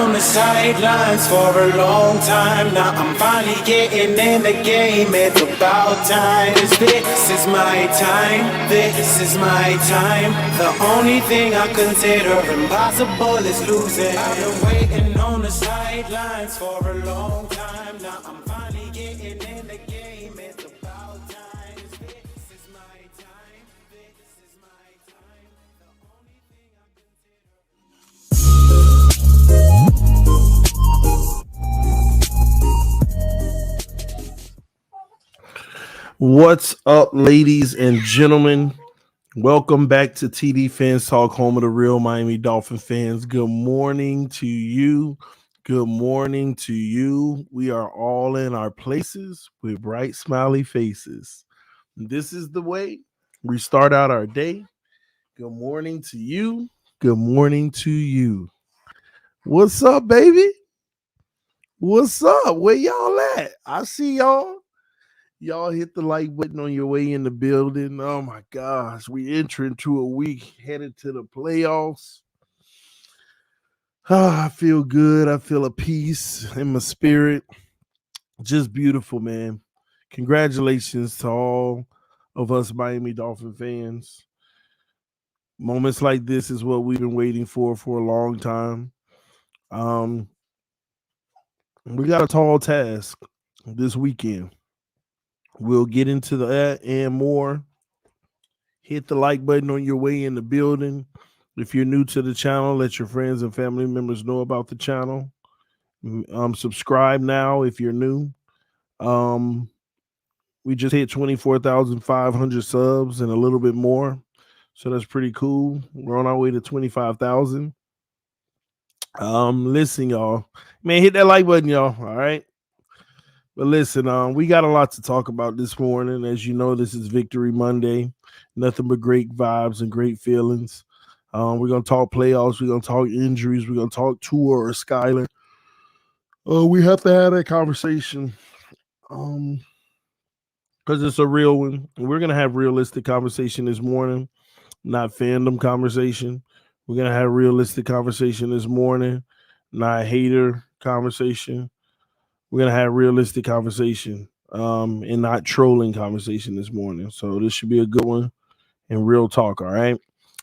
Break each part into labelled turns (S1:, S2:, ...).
S1: on the sidelines for a long time. Now I'm finally getting in the game. It's about time. 'Cause this is my time. This is my time. The only thing I consider impossible is losing. I've been waiting on the sidelines for a long time. Now I'm finally getting in the game. It's about time. 'Cause this is my time. This is my time. The only thing I consider.
S2: What's up, ladies and gentlemen? Welcome back to TDPHINSTALK, home of the real Miami Dolphin fans. Good morning to you. Good morning to you. We are all in our places with bright, smiley faces. This is the way we start out our day. Good morning to you. Good morning to you. What's up, baby? What's up? Where y'all at? I see y'all. Y'all hit the like button on your way in the building. Oh my gosh, we enter into a week headed to the playoffs. I feel good. I feel a peace in my spirit. Just beautiful, man. Congratulations to all of us Miami Dolphin fans. Moments like this is what we've been waiting for a long time. Um, we got a tall task this weekend. We'll get into that and more. Hit the like button on your way in the building. If you're new to the channel, let your friends and family members know about the channel. Subscribe now if you're new. We just hit 24,500 subs and a little bit more. So that's pretty cool. We're on our way to 25,000. Listen, y'all. Man, hit that like button, y'all. All right. But listen, we got a lot to talk about this morning. As you know, this is Victory Monday. Nothing but great vibes and great feelings. We're going to talk playoffs. We're going to talk injuries. We're going to talk Tua or Skylar. We have to have that conversation because it's a real one. We're going to have realistic conversation this morning, not fandom conversation. We're going to have realistic conversation this morning, not hater conversation. We're going to have realistic conversation and not trolling conversation this morning. So this should be a good one and real talk, all right?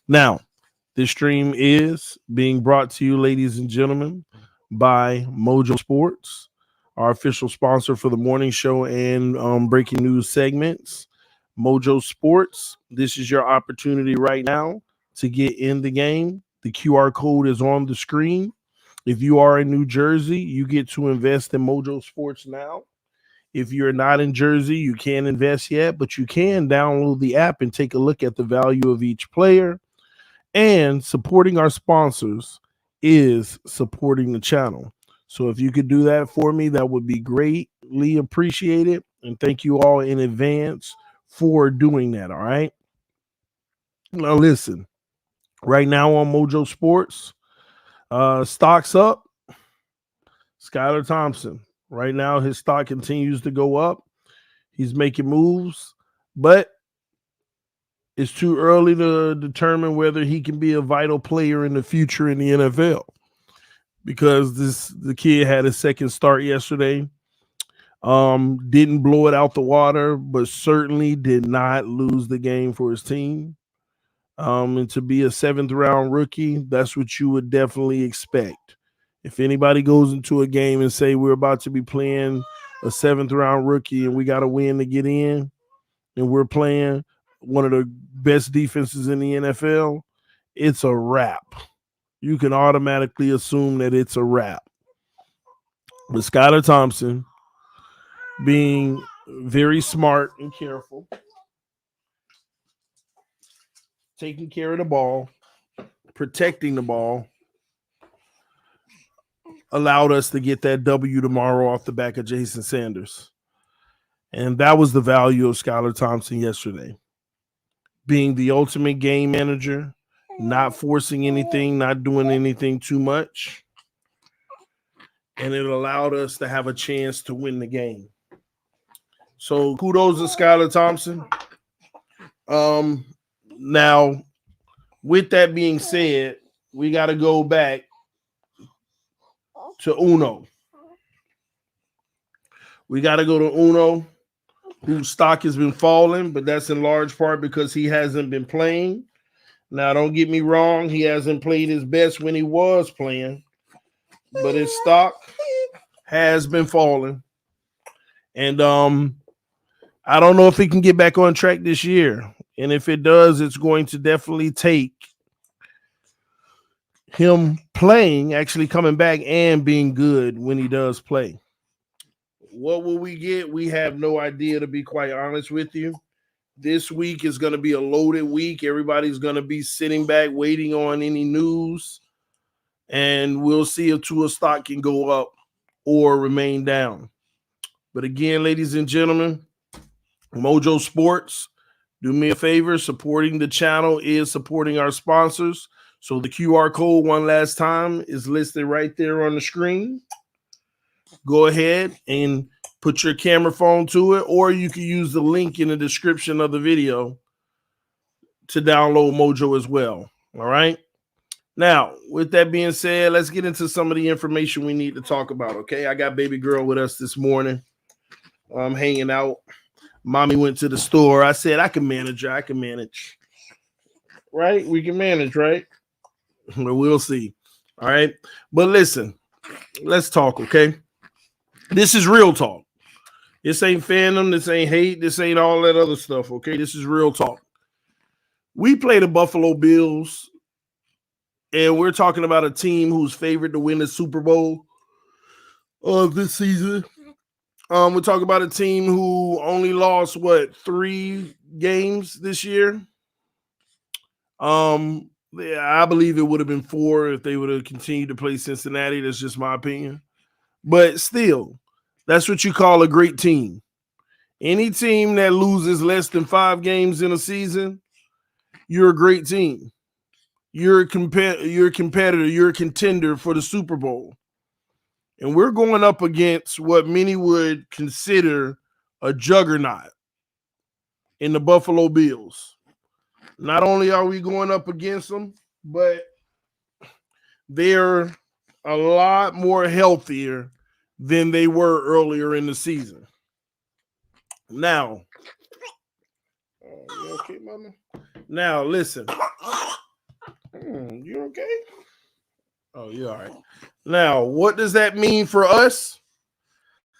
S2: Now, this stream is being brought to you, ladies and gentlemen, by Mojo Sports, our official sponsor for the morning show and breaking news segments. Mojo Sports, this is your opportunity right now to get in the game. The QR code is on the screen. If you are in New Jersey, you get to invest in Mojo Sports now. If you're not in Jersey, you can't invest yet, but you can download the app and take a look at the value of each player. And supporting our sponsors is supporting the channel. So if you could do that for me, that would be greatly appreciated. And thank you all in advance for doing that, all right? Now listen, right now on Mojo Sports, stocks up. Skylar Thompson. Right now, his stock continues to go up. He's making moves, but it's too early to determine whether he can be a vital player in the future in the NFL because the kid had a second start yesterday. Didn't blow it out the water, but certainly did not lose the game for his team. And to be a 7th round rookie, that's what you would definitely expect. If anybody goes into a game and say we're about to be playing a 7th round rookie and we got to win to get in, and we're playing one of the best defenses in the NFL, it's a wrap. You can automatically assume that it's a wrap. But Skylar Thompson, being very smart and careful, taking care of the ball, protecting the ball, allowed us to get that W tomorrow off the back of Jason Sanders. And that was the value of Skylar Thompson yesterday. Being the ultimate game manager, not forcing anything, not doing anything too much. And it allowed us to have a chance to win the game. So kudos to Skylar Thompson. Now, with that being said, we got to go back to Uno. We got to go to Uno, whose stock has been falling, but that's in large part because he hasn't been playing. Now, don't get me wrong, he hasn't played his best when he was playing, but his stock has been falling. And I don't know if he can get back on track this year. And if it does, it's going to definitely take him playing, actually coming back and being good when he does play. What will we get? We have no idea, to be quite honest with you. This week is going to be a loaded week. Everybody's going to be sitting back waiting on any news. And we'll see if Tua stock can go up or remain down. But again, ladies and gentlemen, Mojo Sports, do me a favor. Supporting the channel is supporting our sponsors. So the QR code, one last time, is listed right there on the screen. Go ahead and put your camera phone to it, or you can use the link in the description of the video to download Mojo as well. All right. Now, with that being said, let's get into some of the information we need to talk about. Okay. I got baby girl with us this morning. I'm hanging out. Mommy went to the store. I said, I can manage her. I can manage. Right? We can manage, right? We'll see. All right. But listen, let's talk, okay? This is real talk. This ain't fandom. This ain't hate. This ain't all that other stuff, okay? This is real talk. We play the Buffalo Bills, and we're talking about a team who's favored to win the Super Bowl of this season. We're talking about a team who only lost, 3 games this year? Yeah, I believe it would have been 4 if they would have continued to play Cincinnati. That's just my opinion. But still, that's what you call a great team. Any team that loses less than 5 games in a season, you're a great team. You're a competitor. You're a contender for the Super Bowl. And we're going up against what many would consider a juggernaut in the Buffalo Bills. Not only are we going up against them, but they're a lot more healthier than they were earlier in the season. Now, you okay, mama? Now, listen. You okay? Oh, you're all right. Now, what does that mean for us?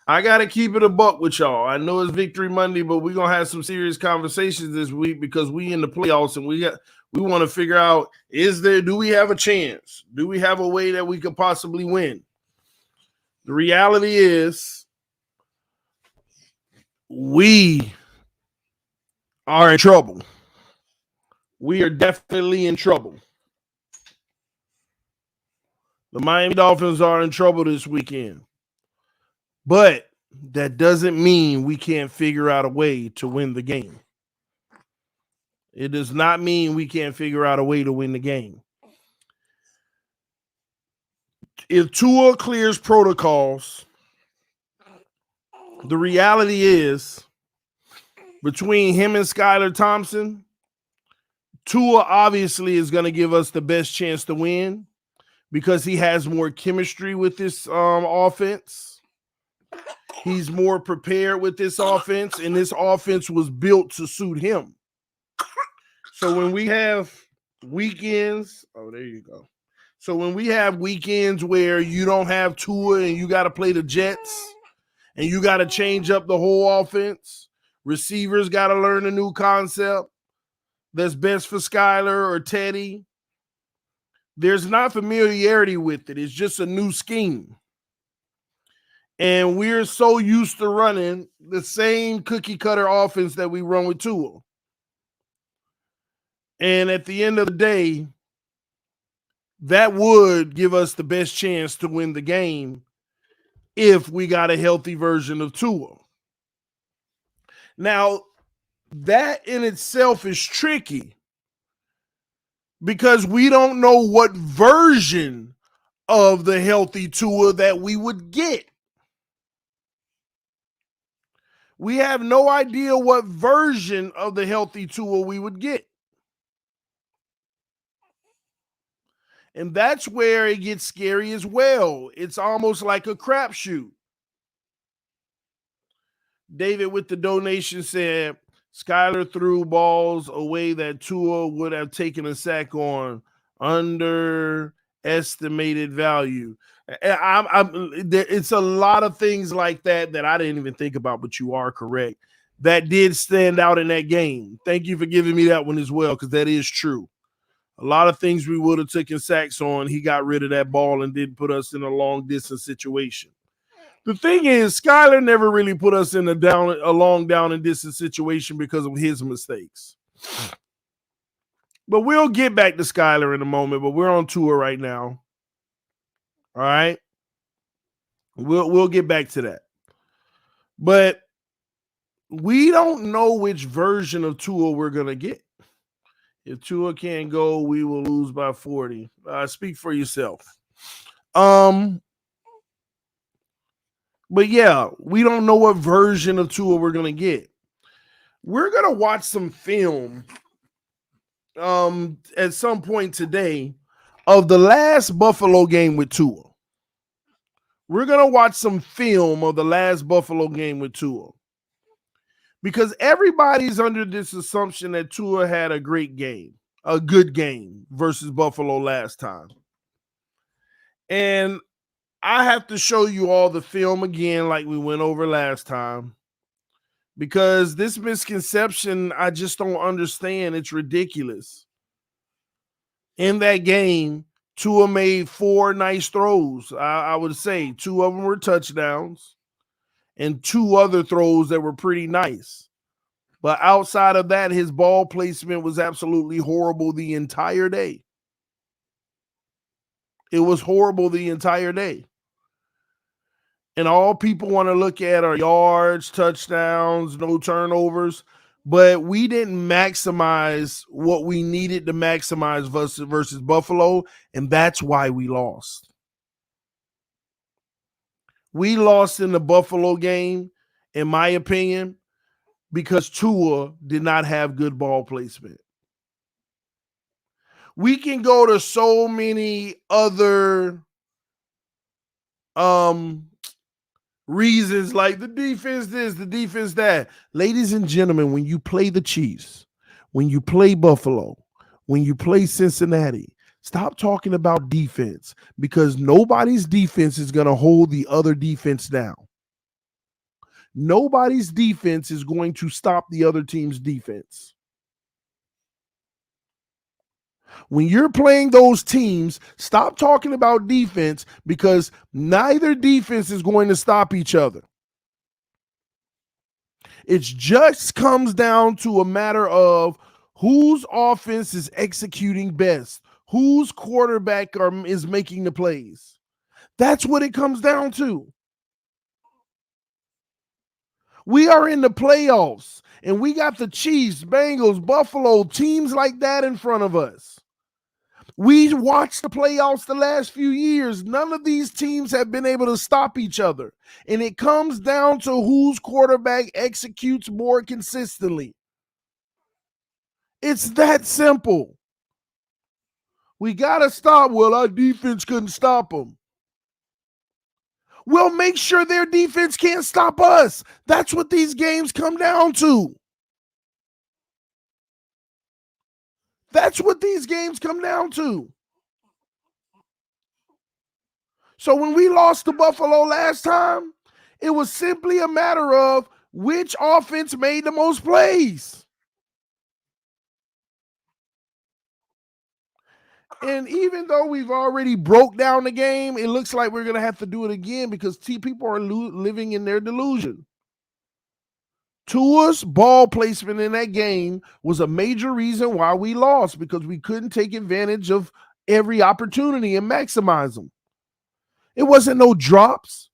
S2: I got to keep it a buck with y'all. I know it's Victory Monday, but we're going to have some serious conversations this week because we in the playoffs and we want to figure out, do we have a chance? Do we have a way that we could possibly win? The reality is we are in trouble. We are definitely in trouble. The Miami Dolphins are in trouble this weekend. But that doesn't mean we can't figure out a way to win the game. It does not mean we can't figure out a way to win the game. If Tua clears protocols, the reality is between him and Skylar Thompson, Tua obviously is going to give us the best chance to win because he has more chemistry with this offense. He's more prepared with this offense, and this offense was built to suit him. So when we have weekends, there you go. So when we have weekends where you don't have Tua and you got to play the Jets and you got to change up the whole offense, receivers got to learn a new concept that's best for Skylar or Teddy. There's not familiarity with it. It's just a new scheme. And we're so used to running the same cookie cutter offense that we run with Tua. And at the end of the day, that would give us the best chance to win the game if we got a healthy version of Tua. Now, that in itself is tricky because we don't know what version of the healthy Tua that we would get. We have no idea what version of the healthy Tua we would get. And that's where it gets scary as well. It's almost like a crapshoot. David with the donation said Skylar threw balls away that Tua would have taken a sack on. Underestimated value. It's a lot of things like that I didn't even think about, but you are correct. That did stand out in that game. Thank you for giving me that one as well, because that is true. A lot of things we would have taken sacks on. He got rid of that ball and didn't put us in a long distance situation. The thing is, Skylar never really put us in a long down and distance situation because of his mistakes. But we'll get back to Skylar in a moment, but we're on tour right now. All right. We'll get back to that. But we don't know which version of Tua we're going to get. If Tua can't go, we will lose by 40. Speak for yourself. But yeah, we don't know what version of Tua we're going to get. We're going to watch some film at some point today of the last Buffalo game with Tua. We're going to watch some film of the last Buffalo game with Tua. Because everybody's under this assumption that Tua had a great game, a good game versus Buffalo last time. And I have to show you all the film again like we went over last time. Because this misconception, I just don't understand. It's ridiculous. In that game, Tua made 4 nice throws. I would say 2 of them were touchdowns and 2 other throws that were pretty nice. But outside of that, his ball placement was absolutely horrible the entire day. It was horrible the entire day. And all people want to look at are yards, touchdowns, no turnovers. But we didn't maximize what we needed to maximize versus Buffalo, and that's why we lost. We lost in the Buffalo game, in my opinion, because Tua did not have good ball placement. We can go to so many other reasons like the defense this, the defense that. Ladies and gentlemen, when you play the Chiefs, when you play Buffalo, when you play Cincinnati, stop talking about defense, because nobody's defense is going to hold the other defense down. Nobody's defense is going to stop the other team's defense. When you're playing those teams, stop talking about defense, because neither defense is going to stop each other. It just comes down to a matter of whose offense is executing best, whose quarterback is making the plays. That's what it comes down to. We are in the playoffs, and we got the Chiefs, Bengals, Buffalo, teams like that in front of us. We watched the playoffs the last few years. None of these teams have been able to stop each other. And it comes down to whose quarterback executes more consistently. It's that simple. We got to stop. Well, our defense couldn't stop them. We'll make sure their defense can't stop us. That's what these games come down to. That's what these games come down to. So when we lost to Buffalo last time, it was simply a matter of which offense made the most plays. And even though we've already broke down the game, it looks like we're going to have to do it again, because people are living in their delusion. Tua's ball placement in that game was a major reason why we lost, because we couldn't take advantage of every opportunity and maximize them. It wasn't no drops.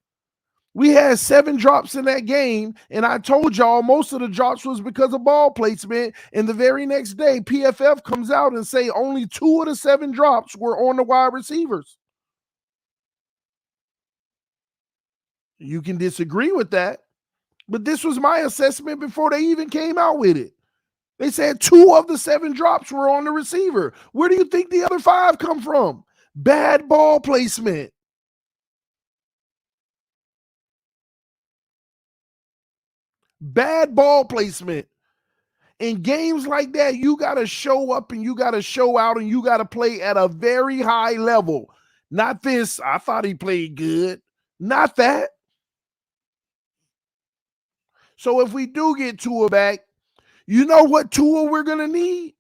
S2: We had 7 drops in that game, and I told y'all most of the drops was because of ball placement. And the very next day, PFF comes out and say only 2 of the 7 drops were on the wide receivers. You can disagree with that, but this was my assessment before they even came out with it. They said 2 of the 7 drops were on the receiver. Where do you think the other 5 come from? Bad ball placement. Bad ball placement. In games like that, you got to show up and you got to show out and you got to play at a very high level. Not this, I thought he played good. Not that. So if we do get Tua back, you know what Tua we're going to need?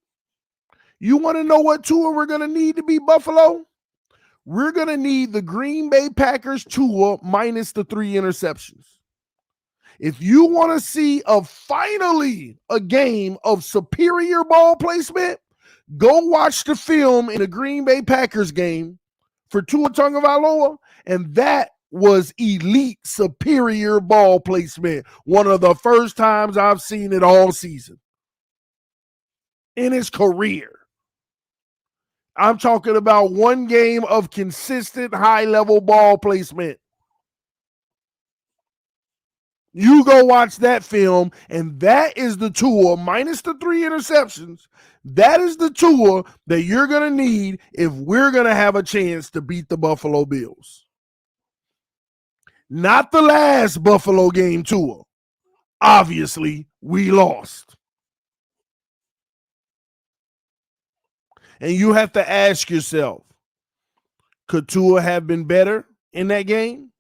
S2: You want to know what Tua we're going to need to beat Buffalo? We're going to need the Green Bay Packers Tua minus the 3 interceptions. If you want to see finally a game of superior ball placement, go watch the film in the Green Bay Packers game for Tua Tagovailoa, and that was elite superior ball placement. One of the first times I've seen it all season in his career. I'm talking about one game of consistent high-level ball placement. You go watch that film, and that is the Tua, minus the 3 interceptions. That is the Tua that you're going to need if we're going to have a chance to beat the Buffalo Bills. Not the last Buffalo game Tua. Obviously, we lost. And you have to ask yourself, could Tua have been better in that game?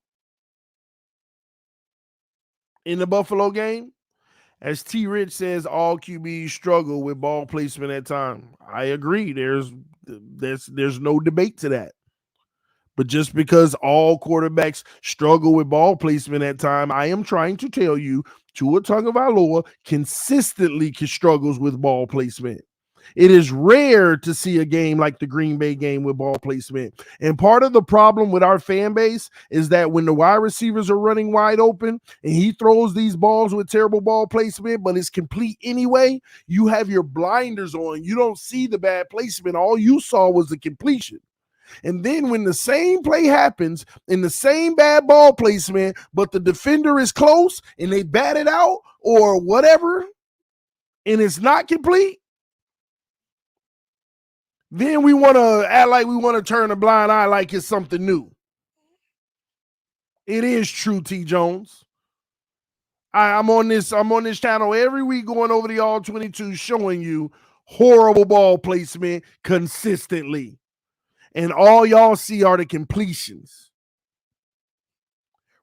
S2: In the Buffalo game? As T. Rich says, all QBs struggle with ball placement at times. I agree. There's no debate to that. But just because all quarterbacks struggle with ball placement at times, I am trying to tell you, Tua Tagovailoa consistently struggles with ball placement. It is rare to see a game like the Green Bay game with ball placement. And part of the problem with our fan base is that when the wide receivers are running wide open and he throws these balls with terrible ball placement, but it's complete anyway, you have your blinders on. You don't see the bad placement. All you saw was the completion. And then when the same play happens in the same bad ball placement, but the defender is close and they bat it out or whatever, and it's not complete, then we want to act like we want to turn a blind eye like it's something new. It is true, T. Jones. I'm on this channel every week going over the all 22 showing you horrible ball placement consistently. And all y'all see are the completions.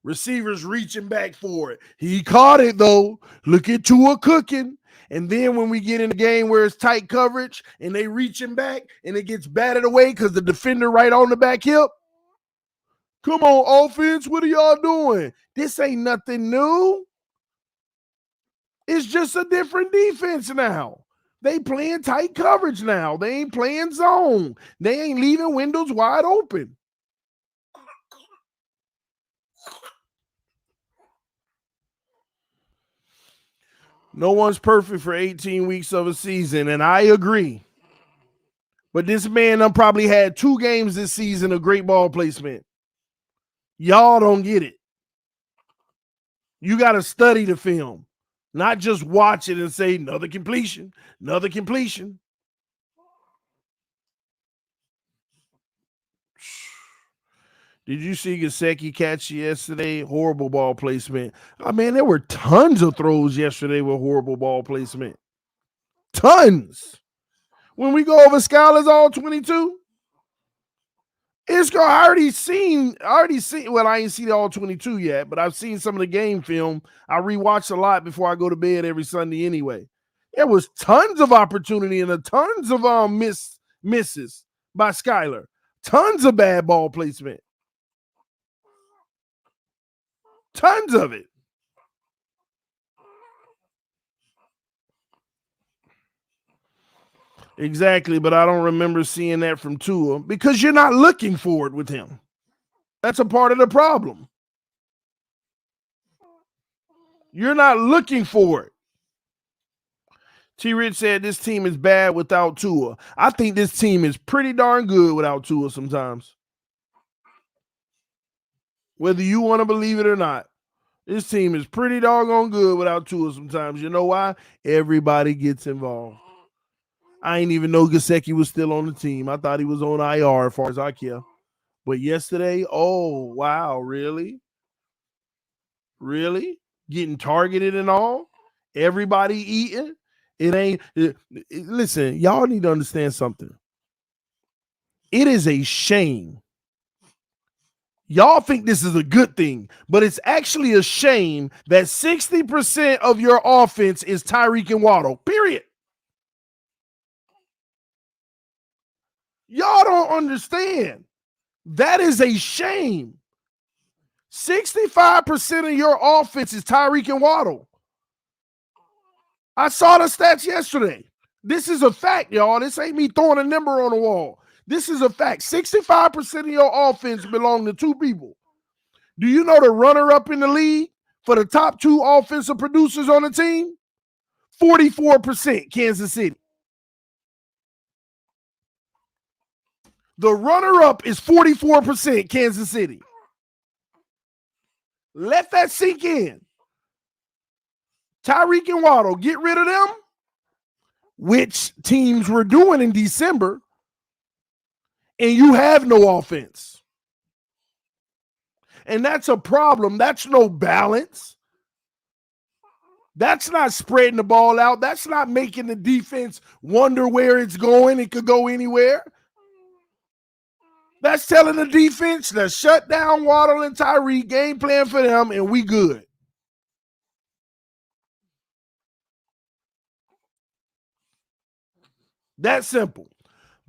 S2: Receivers reaching back for it. He caught it, though. Look at Tua cooking. And then when we get in a game where it's tight coverage and they reaching back and it gets batted away because the defender right on the back hip. Come on, offense. What are y'all doing? This ain't nothing new. It's just a different defense now. They playing tight coverage now. They ain't playing zone. They ain't leaving windows wide open. No one's perfect for 18 weeks of a season, and I agree. But this man done probably had 2 games this season of great ball placement. Y'all don't get it. You got to study the film, not just watch it and say, another completion, another completion. Did you see Gesicki catch yesterday? Horrible ball placement. I mean, there were tons of throws yesterday with horrible ball placement. Tons. When we go over Skylar's all 22, I already seen, well, I ain't seen the all 22 yet, but I've seen some of the game film. I rewatch a lot before I go to bed every Sunday anyway. There was tons of opportunity and tons of misses by Skylar. Tons of bad ball placement. Tons of it. Exactly, but I don't remember seeing that from Tua because you're not looking for it with him. That's a part of the problem. You're not looking for it. T-Rich said this team is bad without Tua. I think this team is pretty darn good without Tua sometimes. Whether you want to believe it or not, this team is pretty doggone good without Tua sometimes. You know why? Everybody gets involved. I ain't even know Gesicki was still on the team. I thought he was on IR as far as I care. But yesterday, oh, wow, really? Really? Getting targeted and all? Everybody eating? It ain't. Listen, y'all need to understand something. It is a shame. Y'all think this is a good thing, but it's actually a shame that 60% of your offense is Tyreek and Waddle, period. Y'all don't understand. That is a shame. 65% of your offense is Tyreek and Waddle. I saw the stats yesterday. This is a fact, y'all. This ain't me throwing a number on the wall. This is a fact. 65% of your offense belong to two people. Do you know the runner-up in the league for the top two offensive producers on the team? 44% Kansas City. The runner-up is 44% Kansas City. Let that sink in. Tyreek and Waddle, get rid of them, which teams were doing in December, and you have no offense. And that's a problem. That's no balance. That's not spreading the ball out. That's not making the defense wonder where it's going. It could go anywhere. That's telling the defense to shut down Waddle and Tyreek, game plan for them, and we good. That simple.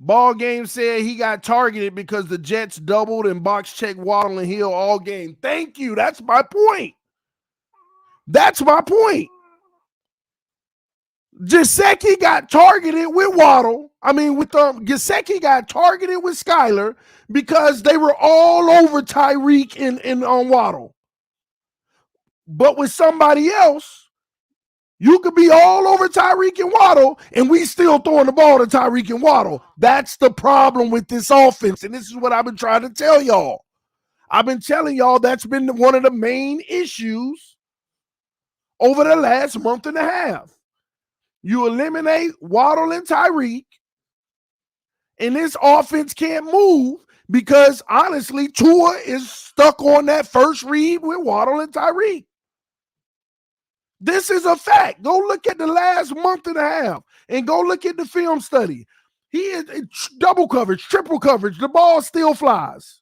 S2: Ball game said he got targeted because the Jets doubled and box checked Waddle and Hill all game. Thank you. That's my point. That's my point. Gesicki got targeted with Waddle. Gesicki got targeted with Skylar because they were all over Tyreek and on Waddle. But with somebody else, you could be all over Tyreek and Waddle, and we still throwing the ball to Tyreek and Waddle. That's the problem with this offense, and this is what I've been trying to tell y'all. I've been telling y'all that's been one of the main issues over the last month and a half. You eliminate Waddle and Tyreek, and this offense can't move because, honestly, Tua is stuck on that first read with Waddle and Tyreek. This is a fact. Go look at the last month and a half and go look at the film study. He is double coverage, triple coverage. The ball still flies.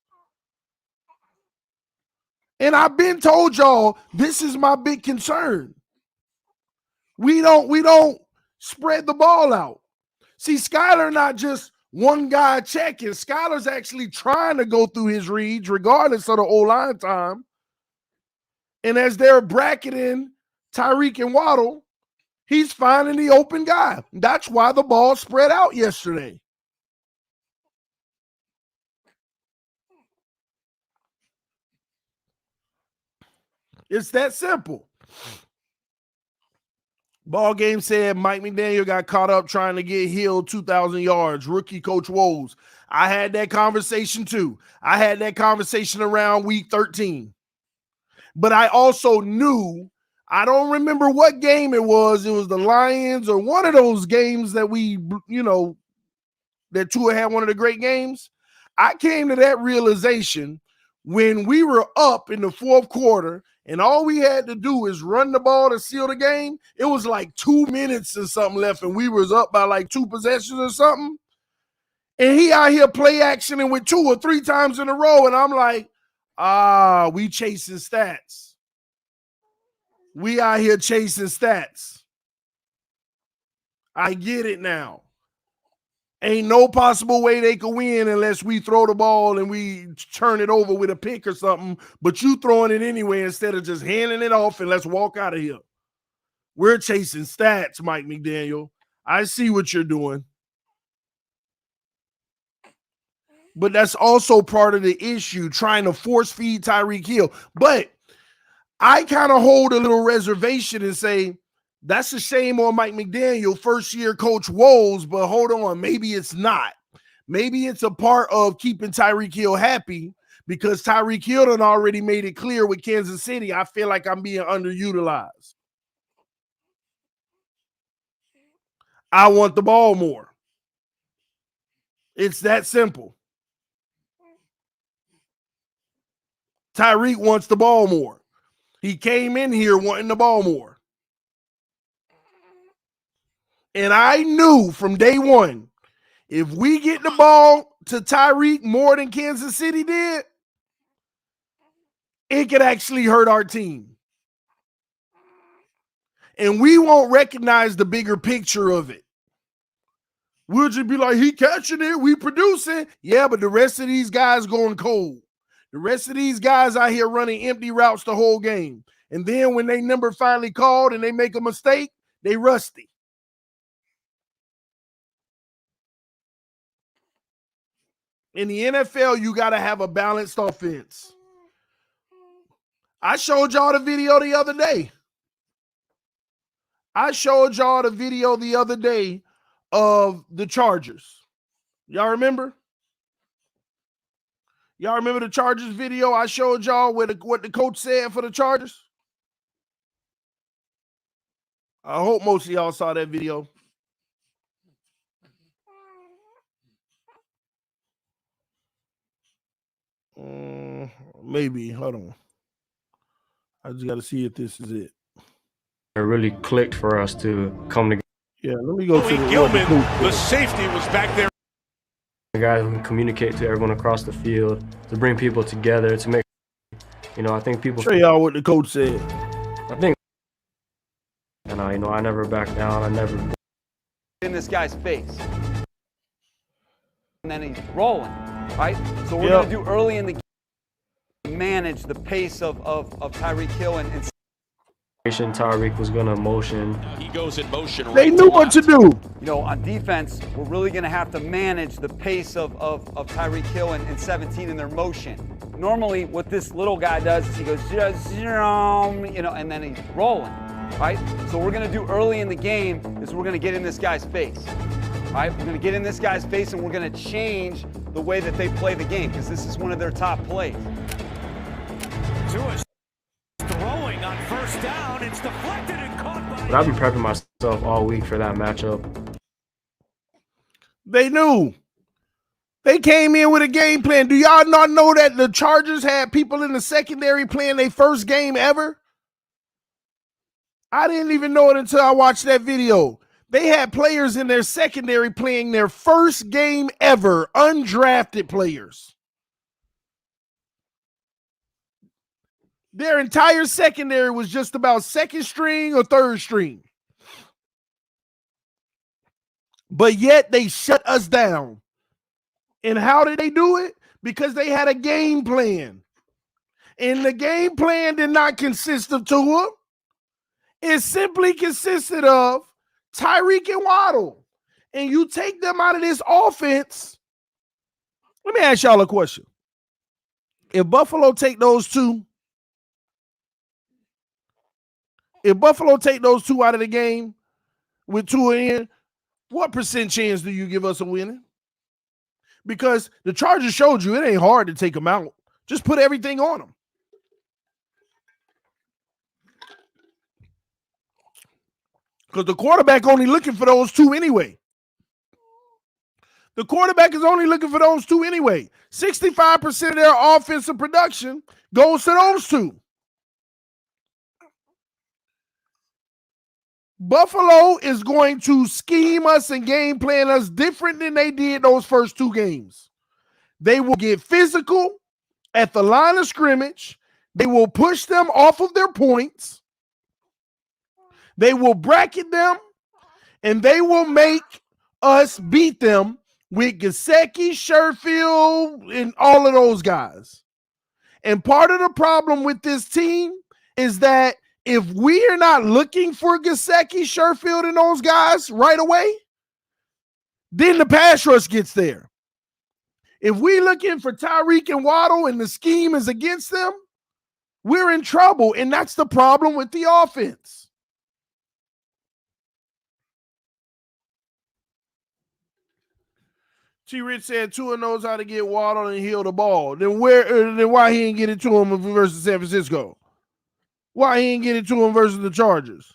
S2: And I've been told y'all this is my big concern. We don't spread the ball out. See, Skylar not just one guy checking. Skylar's actually trying to go through his reads regardless of the O-line time. And as they're bracketing Tyreek and Waddle, he's finding the open guy. That's why the ball spread out yesterday. It's that simple. Ball game said Mike McDaniel got caught up trying to get Hill 2,000 yards. Rookie Coach Woes. I had that conversation too. I had that conversation around week 13. But I also knew, I don't remember what game it was. It was the Lions or one of those games that that Tua had one of the great games. I came to that realization when we were up in the fourth quarter and all we had to do is run the ball to seal the game. It was like 2 minutes or something left and we was up by like 2 possessions or something. And he out here play actioning with 2 or 3 times in a row. And I'm like, we chasing stats. We out here chasing stats. I get it now. Ain't no possible way they could win unless we throw the ball and we turn it over with a pick or something, but you throwing it anyway instead of just handing it off and let's walk out of here. We're chasing stats, Mike McDaniel. I see what you're doing. But that's also part of the issue, trying to force feed Tyreek Hill. But I kind of hold a little reservation and say, that's a shame on Mike McDaniel, first-year coach woes, but hold on, maybe it's not. Maybe it's a part of keeping Tyreek Hill happy because Tyreek Hill done already made it clear with Kansas City, I feel like I'm being underutilized. I want the ball more. It's that simple. Tyreek wants the ball more. He came in here wanting the ball more. And I knew from day one, if we get the ball to Tyreek more than Kansas City did, it could actually hurt our team. And we won't recognize the bigger picture of it. We'll just be like, he catching it, we producing. Yeah, but the rest of these guys going cold. The rest of these guys out here running empty routes the whole game. And then when they number finally called and they make a mistake, they rusty. In the NFL, you got to have a balanced offense. I showed y'all the video the other day. Of the Chargers. Y'all remember? Y'all remember the Chargers video I showed y'all what the coach said for the Chargers? I hope most of y'all saw that video. Maybe. Hold on. I just got to see if this is it.
S3: It really clicked for us to come together.
S2: Yeah, let me go to
S4: the safety was back there.
S3: The guys who communicate to everyone across the field, to bring people together, to make, I think people.
S2: Show y'all what the coach said.
S3: I think, and I never back down. I never.
S5: In this guy's face. And then he's rolling, right? So we're going to do early in the game, manage the pace of Tyreek Hill and
S3: Tyreek was going to motion.
S4: He goes in motion. Right,
S2: they knew what to do.
S5: On defense, we're really going to have to manage the pace of Tyreek Hill and 17 in their motion. Normally, what this little guy does is he goes, and then he's rolling, right? So what we're going to do early in the game is we're going to get in this guy's face, right? We're going to get in this guy's face and we're going to change the way that they play the game because this is one of their top plays.
S4: Throwing on first down, it's deflected and caught by.
S3: But I've been prepping myself all week for that matchup.
S2: They knew. They came in with a game plan. Do y'all not know that the Chargers had people in the secondary playing their first game ever? I didn't even know it until I watched that video. They had players in their secondary playing their first game ever, undrafted players. Their entire secondary was just about second string or third string. But yet they shut us down. And how did they do it? Because they had a game plan. And the game plan did not consist of Tua. It simply consisted of Tyreek and Waddle. And you take them out of this offense. Let me ask y'all a question. If Buffalo take those two out of the game with Tua in, what percent chance do you give us of winning? Because the Chargers showed you it ain't hard to take them out. Just put everything on them. Because the quarterback only looking for those two anyway. The quarterback is only looking for those two anyway. 65% of their offensive production goes to those two. Buffalo is going to scheme us and game plan us different than they did those first two games. They will get physical at the line of scrimmage. They will push them off of their points. They will bracket them, and they will make us beat them with Gesicki, Sherfield, and all of those guys. And part of the problem with this team is that if we are not looking for Gesicki, Sherfield, and those guys right away, then the pass rush gets there. If we're looking for Tyreek and Waddle and the scheme is against them, we're in trouble, and that's the problem with the offense. T-Rich said Tua knows how to get Waddle and heal the ball. Then why he didn't get it to him versus San Francisco? Why he ain't get it to him versus the Chargers?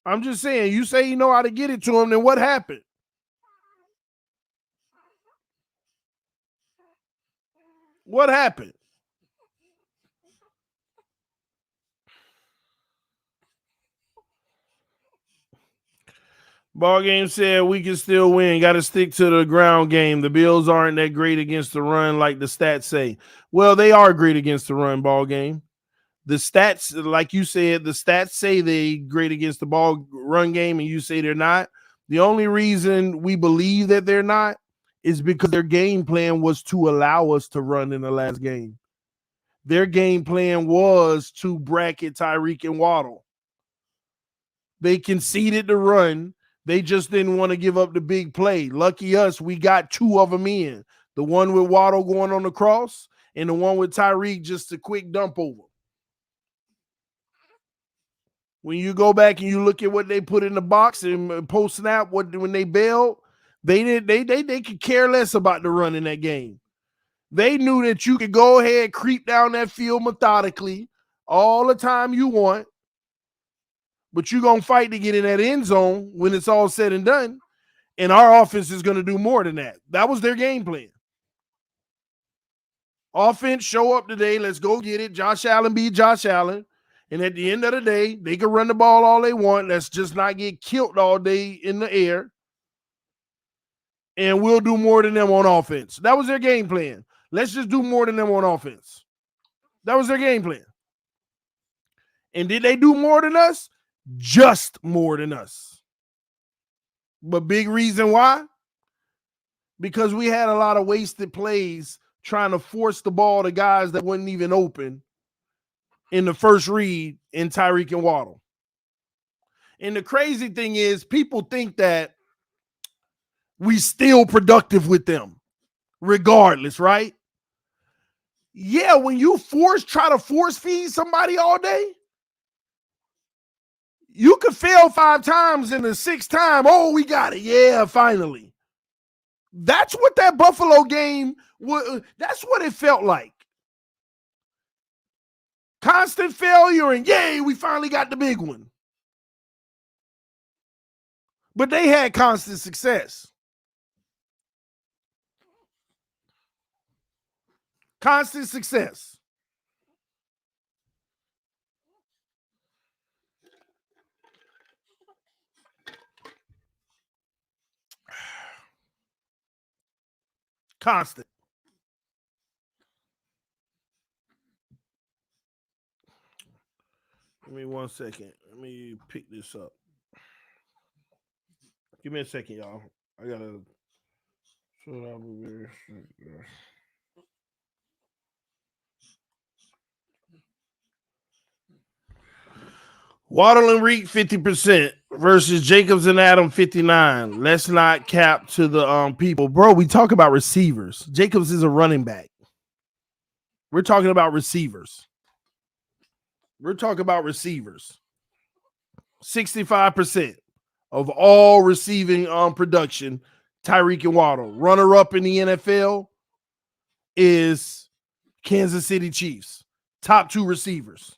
S2: I'm just saying, you say you know how to get it to him, then what happened? What happened? Ball game said we can still win. Got to stick to the ground game. The Bills aren't that great against the run like the stats say. Well, they are great against the run, ball game. The stats, like you said, the stats say they great against the ball run game, and you say they're not. The only reason we believe that they're not is because their game plan was to allow us to run in the last game. Their game plan was to bracket Tyreek and Waddle. They conceded the run. They just didn't want to give up the big play. Lucky us, we got two of them in. The one with Waddle going on the cross and the one with Tyreek just a quick dump over. When you go back and you look at what they put in the box and post snap, when they bailed, they could care less about the run in that game. They knew that you could go ahead, creep down that field methodically all the time you want, but you're going to fight to get in that end zone when it's all said and done, and our offense is going to do more than that. That was their game plan. Offense, show up today. Let's go get it. Josh Allen be Josh Allen. And at the end of the day, they can run the ball all they want. Let's just not get killed all day in the air. And we'll do more than them on offense. That was their game plan. Let's just do more than them on offense. That was their game plan. And did they do more than us? Just more than us. But big reason why? Because we had a lot of wasted plays trying to force the ball to guys that wasn't even open in the first read in Tyreek and Waddle. And the crazy thing is, people think that we still productive with them regardless, right? Yeah, when you try to force feed somebody all day, you could fail 5 times and the 6th time, oh, we got it. Yeah, finally. That's what that Buffalo game was. That's what it felt like. Constant failure and yay, we finally got the big one. But they had constant success. Constant success. Constant. Give me 1 second. Let me pick this up. Give me a second, y'all. I gotta. Waddle and Reed 50% versus Jacobs and Adam 59. Let's not cap to the people. Bro, we talk about receivers. Jacobs is a running back. We're talking about receivers. 65% of all receiving production, Tyreek and Waddle. Runner-up in the NFL is Kansas City Chiefs. Top 2 receivers.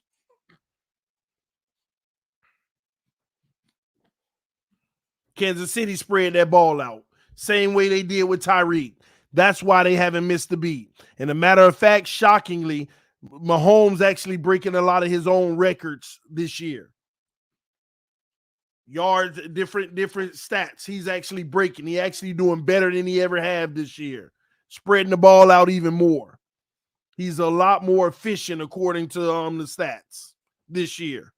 S2: Kansas City spread that ball out. Same way they did with Tyreek. That's why they haven't missed the beat. And a matter of fact, shockingly, Mahomes actually breaking a lot of his own records this year. Yards, different stats. He's actually breaking. He actually doing better than he ever have this year. Spreading the ball out even more. He's a lot more efficient according to the stats this year.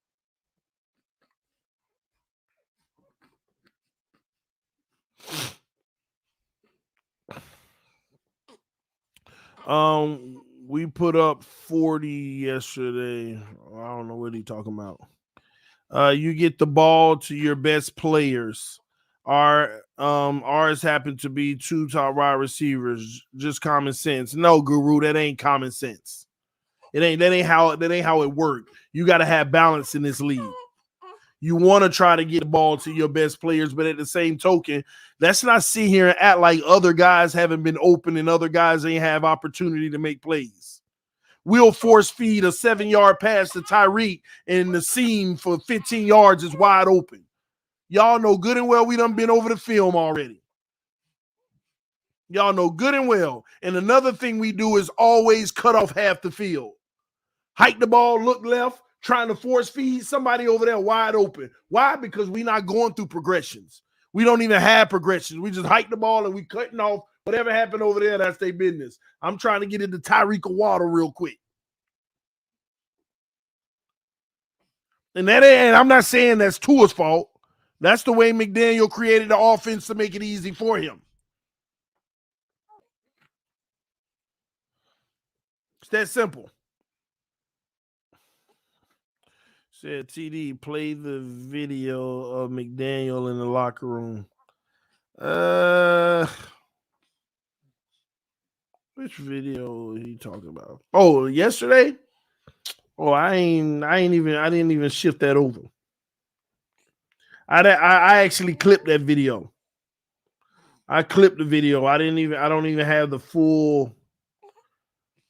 S2: We put up 40 yesterday. I don't know what he's talking about. You get the ball to your best players. Ours happen to be 2 top wide receivers. Just common sense. No, Guru, that ain't common sense. That ain't how it worked. You got to have balance in this league. You want to try to get the ball to your best players, but at the same token, let's not sit here and act like other guys haven't been open and other guys ain't have opportunity to make plays. We'll force feed a 7-yard pass to Tyreek, and the seam for 15 yards is wide open. Y'all know good and well we done been over the film already. Y'all know good and well. And another thing we do is always cut off half the field. Hike the ball, look left, trying to force feed somebody over there wide open. Why? Because we're not going through progressions. We don't even have progressions. We just hike the ball and we cutting off whatever happened over there. That's their business. I'm trying to get into Tyreek Water real quick. And I'm not saying that's Tua's fault. That's the way McDaniel created the offense to make it easy for him. It's that simple. Said TD, play the video of McDaniel in the locker room. Which video are you talking about? Oh, yesterday? Oh, I didn't even shift that over. I actually clipped that video. I clipped the video. I don't even have the full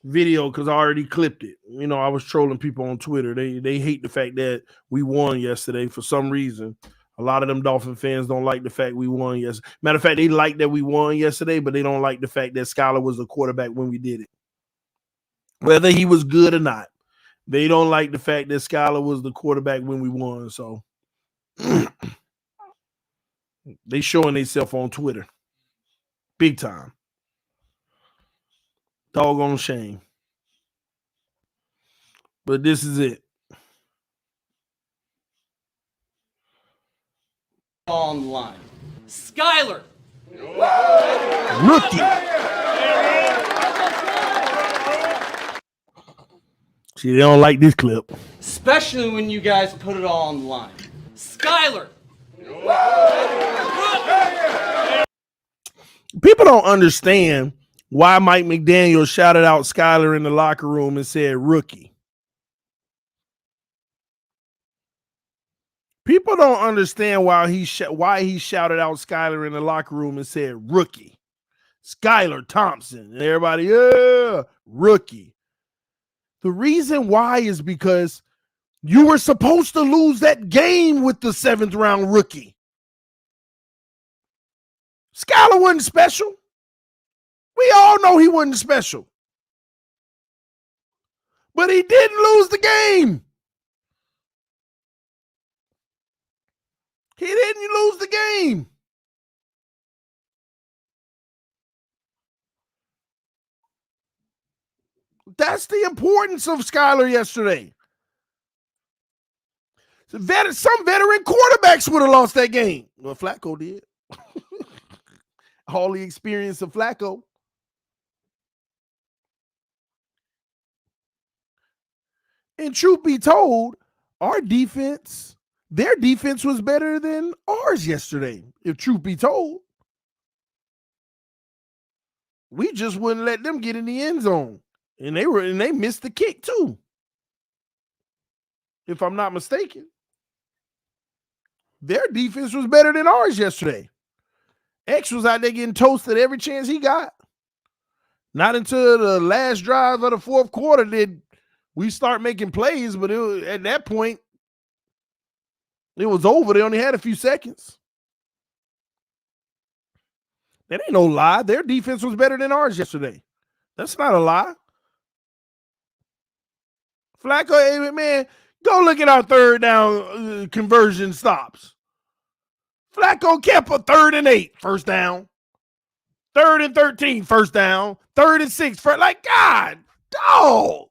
S2: video because I already clipped it. You know, I was trolling people on Twitter. They hate the fact that we won yesterday for some reason. A lot of them Dolphin fans don't like the fact we won yesterday. Matter of fact, they like that we won yesterday, but they don't like the fact that Skylar was the quarterback when we did it. Whether he was good or not. They don't like the fact that Skylar was the quarterback when we won. So they showing themselves on Twitter. Big time. Doggone shame. But this is it.
S6: Online. Skylar.
S2: Rookie. See, they don't like this clip.
S6: Especially when you guys put it all on the line. Skylar.
S2: People don't understand why Mike McDaniel shouted out Skylar in the locker room and said rookie. People don't understand why he shouted out Skylar in the locker room and said rookie. Skylar Thompson. And everybody, yeah, rookie. The reason why is because you were supposed to lose that game with the 7th round rookie. Skylar wasn't special. We all know he wasn't special. But he didn't lose the game. He didn't lose the game. That's the importance of Skylar yesterday. Some veteran quarterbacks would have lost that game. Well, Flacco did. All the experience of Flacco. And truth be told, their defense was better than ours yesterday. If truth be told, we just wouldn't let them get in the end zone. And they missed the kick too. If I'm not mistaken. Their defense was better than ours yesterday. X was out there getting toasted every chance he got. Not until the last drive of the fourth quarter did we start making plays, but at that point, it was over. They only had a few seconds. That ain't no lie. Their defense was better than ours yesterday. That's not a lie. Flacco, hey, man, go look at our third down conversion stops. Flacco kept a 3rd and 8, first down. 3rd and 13, first down. 3rd and 6, first. Like, God, dog.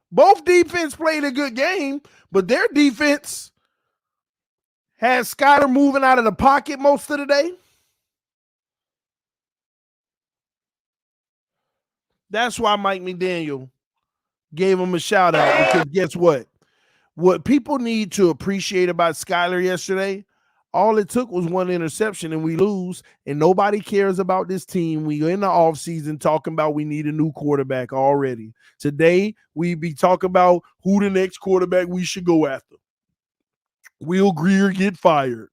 S2: Both defense played a good game, but their defense has Skylar moving out of the pocket most of the day. That's why Mike McDaniel gave him a shout out, because guess what? What people need to appreciate about Skylar yesterday, all it took was one interception and we lose, and nobody cares about this team. We in the offseason talking about we need a new quarterback already. Today, we be talking about who the next quarterback we should go after. Will Greer get fired?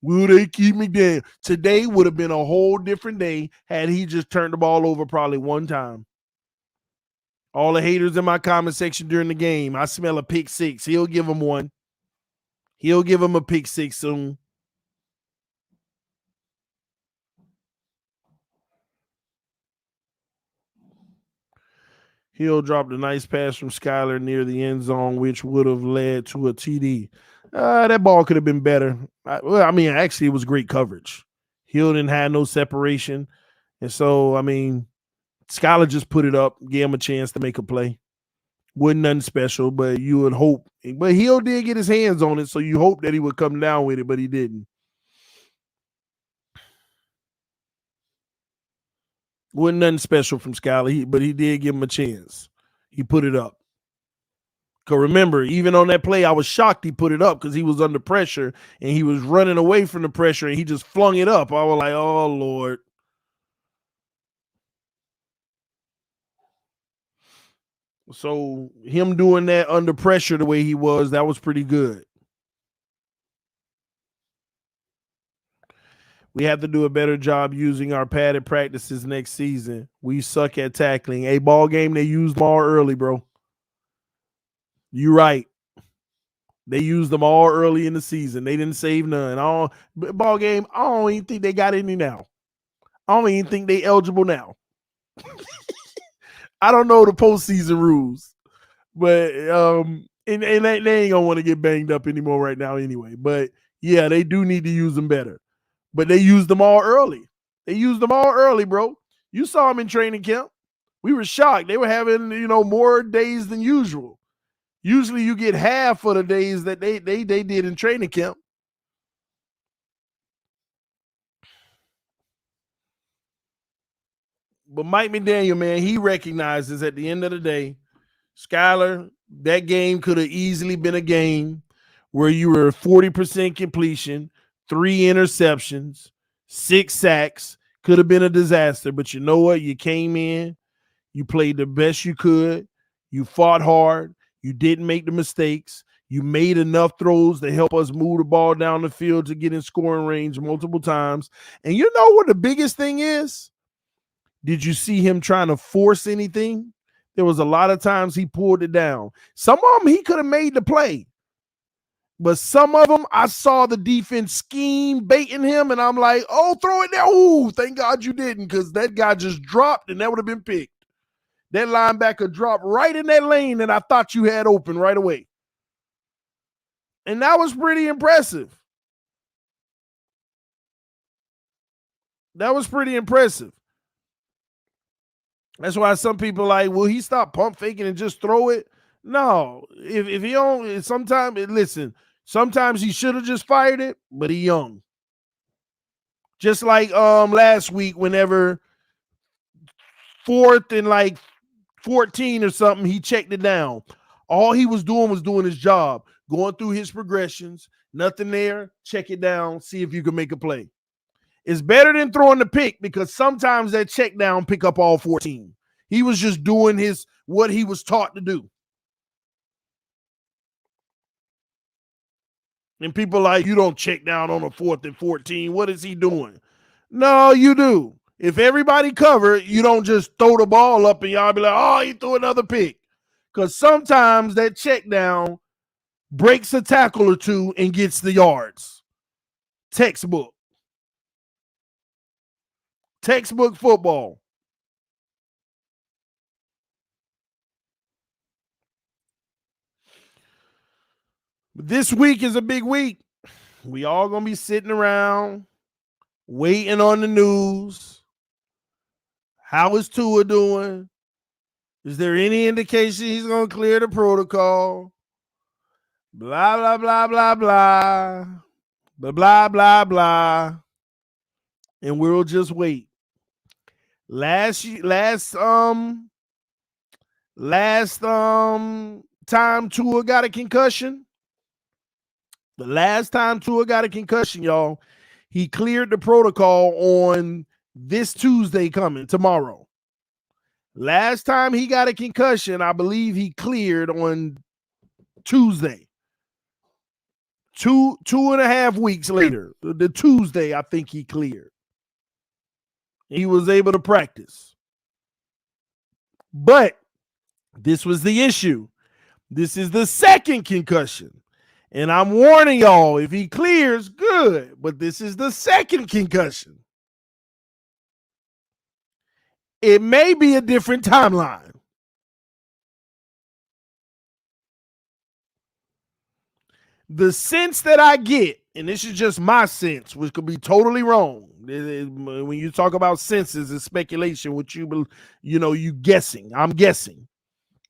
S2: Will they keep McDaniel? Today would have been a whole different day had he just turned the ball over probably one time. All the haters in my comment section during the game, I smell a pick 6. He'll give them one. He'll give him a pick six soon. Hill dropped a nice pass from Skylar near the end zone, which would have led to a TD. That ball could have been better. Actually, it was great coverage. Hill didn't have no separation. And so, Skylar just put it up, gave him a chance to make a play. Wasn't nothing special, but you would hope. But Hill did get his hands on it, so you hope that he would come down with it, but he didn't. Wasn't nothing special from Skylar, but he did give him a chance. He put it up. Because remember, even on that play, I was shocked he put it up because he was under pressure and he was running away from the pressure and he just flung it up. I was like, oh, Lord. So him doing that under pressure the way he was, that was pretty good. We have to do a better job using our padded practices next season. We suck at tackling. A ball game, they used them all early, bro. You're right. They used them all early in the season. They didn't save none. Ball game, I don't even think they got any now. I don't even think they eligible now. I don't know the postseason rules, but and they ain't gonna want to get banged up anymore right now anyway. But yeah, they do need to use them better. But they used them all early. They used them all early, bro. You saw them in training camp. We were shocked. They were having, more days than usual. Usually you get half of the days that they did in training camp. But Mike McDaniel, man, he recognizes at the end of the day, Skylar, that game could have easily been a game where you were 40% completion, 3 interceptions, 6 sacks. Could have been a disaster, but you know what? You came in, you played the best you could, you fought hard, you didn't make the mistakes, you made enough throws to help us move the ball down the field to get in scoring range multiple times. And you know what the biggest thing is? Did you see him trying to force anything? There was a lot of times he pulled it down. Some of them he could have made the play. But some of them, I saw the defense scheme baiting him, and I'm like, oh, throw it there. Ooh, thank God you didn't, because that guy just dropped, and that would have been picked. That linebacker dropped right in that lane that I thought you had open right away. And that was pretty impressive. That was pretty impressive. That's why some people are like, will he stop pump faking and just throw it? No. If he don't, sometimes he should have just fired it, but he young. Just like last week, whenever 4th and 14 or something, he checked it down. All he was doing his job, going through his progressions, nothing there, check it down, see if you can make a play. It's better than throwing the pick because sometimes that check down pick up all 14. He was just doing what he was taught to do. And people like, you don't check down on a 4th and 14. What is he doing? No, you do. If everybody cover, you don't just throw the ball up and y'all be like, oh, he threw another pick. Because sometimes that check down breaks a tackle or two and gets the yards. Textbook football. But this week is a big week. We all going to be sitting around waiting on the news. How is Tua doing? Is there any indication he's going to clear the protocol? Blah, blah, blah, blah, blah. Blah, blah, blah, blah. And we'll just wait. Last time Tua got a concussion. The last time Tua got a concussion, y'all, he cleared the protocol on this Tuesday coming, tomorrow. Last time he got a concussion, I believe he cleared on Tuesday. 2.5 weeks later, the Tuesday, I think he cleared. He was able to practice. But this was the issue. This is the second concussion. And I'm warning y'all, if he clears, good. But this is the second concussion. It may be a different timeline. The sense that I get, and this is just my sense, which could be totally wrong. When you talk about senses and speculation, which you guessing. I'm guessing.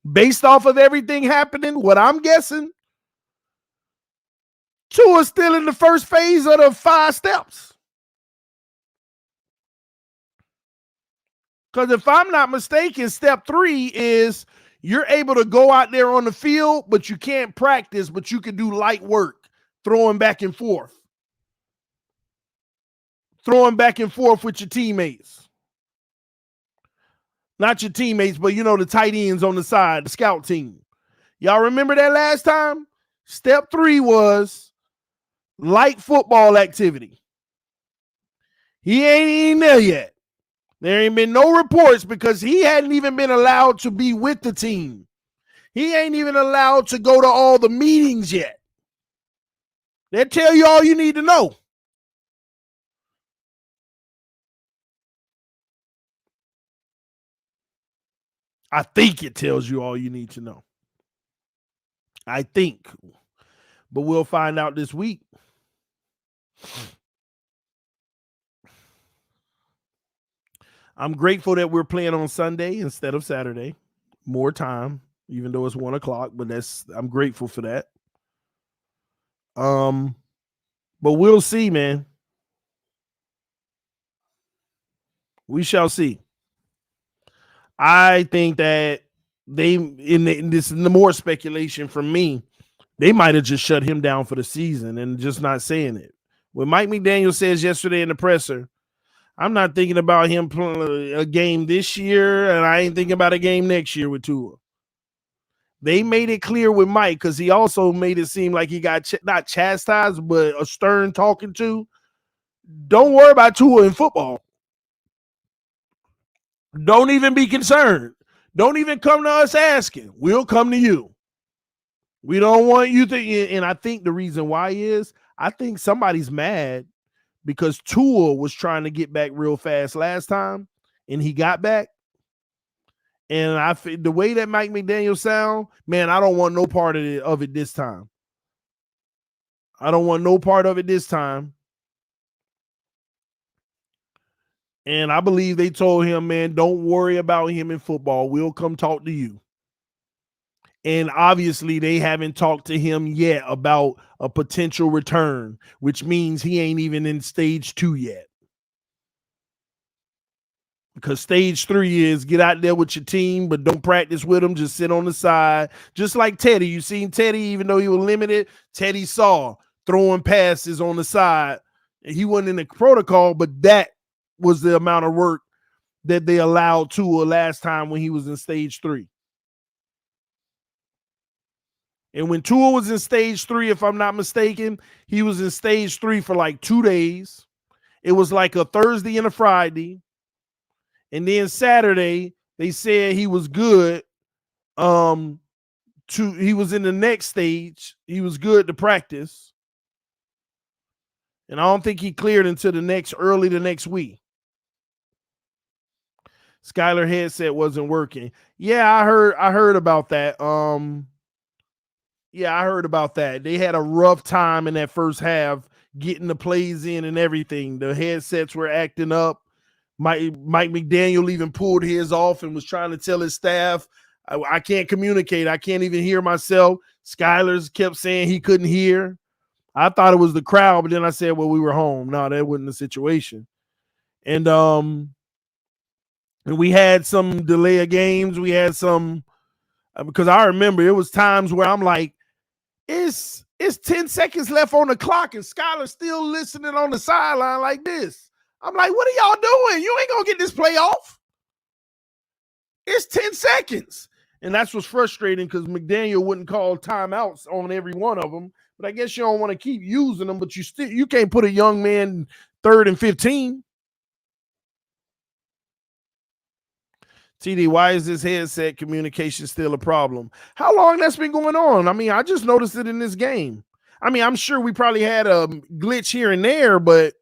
S2: Based off of everything happening, what I'm guessing, Tua's still in the first phase of the 5 steps. Because if I'm not mistaken, step 3 is you're able to go out there on the field, but you can't practice, but you can do light work, throwing back and forth. Throwing back and forth with your teammates. Not your teammates, but the tight ends on the side, the scout team. Y'all remember that last time? Step 3 was light football activity. He ain't there yet. There ain't been no reports because he hadn't even been allowed to be with the team. He ain't even allowed to go to all the meetings yet. They tell you all you need to know. I think it tells you all you need to know. I think. But we'll find out this week. I'm grateful that we're playing on Sunday instead of Saturday. More time, even though it's 1 o'clock, but I'm grateful for that. But we'll see, man. We shall see. I think that this is the more speculation from me. They might have just shut him down for the season and just not saying it. When Mike McDaniel says yesterday in the presser, I'm not thinking about him playing a game this year, and I ain't thinking about a game next year with Tua. They made it clear with Mike because he also made it seem like he got not chastised, but a stern talking to. Don't worry about Tua in football. Don't even be concerned. Don't even come to us asking. We'll come to you. We don't want you to. And I think the reason why is I think somebody's mad because Tua was trying to get back real fast last time, and he got back. And the way that Mike McDaniel sound, man, I don't want no part of it this time. I don't want no part of it this time. And I believe they told him, man, don't worry about him in football. We'll come talk to you. And obviously they haven't talked to him yet about a potential return, which means he ain't even in stage 2 yet. Because stage 3 is get out there with your team, but don't practice with them. Just sit on the side. Just like Teddy. You seen Teddy, even though he was limited, Teddy saw throwing passes on the side. He wasn't in the protocol, but that was the amount of work that they allowed Tua last time when he was in stage 3. And when Tua was in stage 3, if I'm not mistaken, he was in stage 3 for like 2 days. It was like a Thursday and a Friday. And then Saturday, they said he was good. He was in the next stage. He was good to practice. And I don't think he cleared until early the next week. Skylar headset wasn't working. Yeah, I heard about that. Yeah, I heard about that. They had a rough time in that first half getting the plays in and everything. The headsets were acting up. Mike McDaniel even pulled his off and was trying to tell his staff, I can't communicate. I can't even hear myself. Skylar's kept saying he couldn't hear. I thought it was the crowd, but then I said, well, we were home. No, that wasn't the situation. And we had some delay of games. We had some because I remember it was times where I'm like, it's 10 seconds left on the clock and Skylar's still listening on the sideline like this. I'm like, what are y'all doing? You ain't going to get this play off. It's 10 seconds. And that's what's frustrating because McDaniel wouldn't call timeouts on every one of them. But I guess you don't want to keep using them, but you can't put a young man 3rd and 15. TD, why is this headset communication still a problem? How long that's been going on? I mean, I just noticed it in this game. I mean, I'm sure we probably had a glitch here and there, but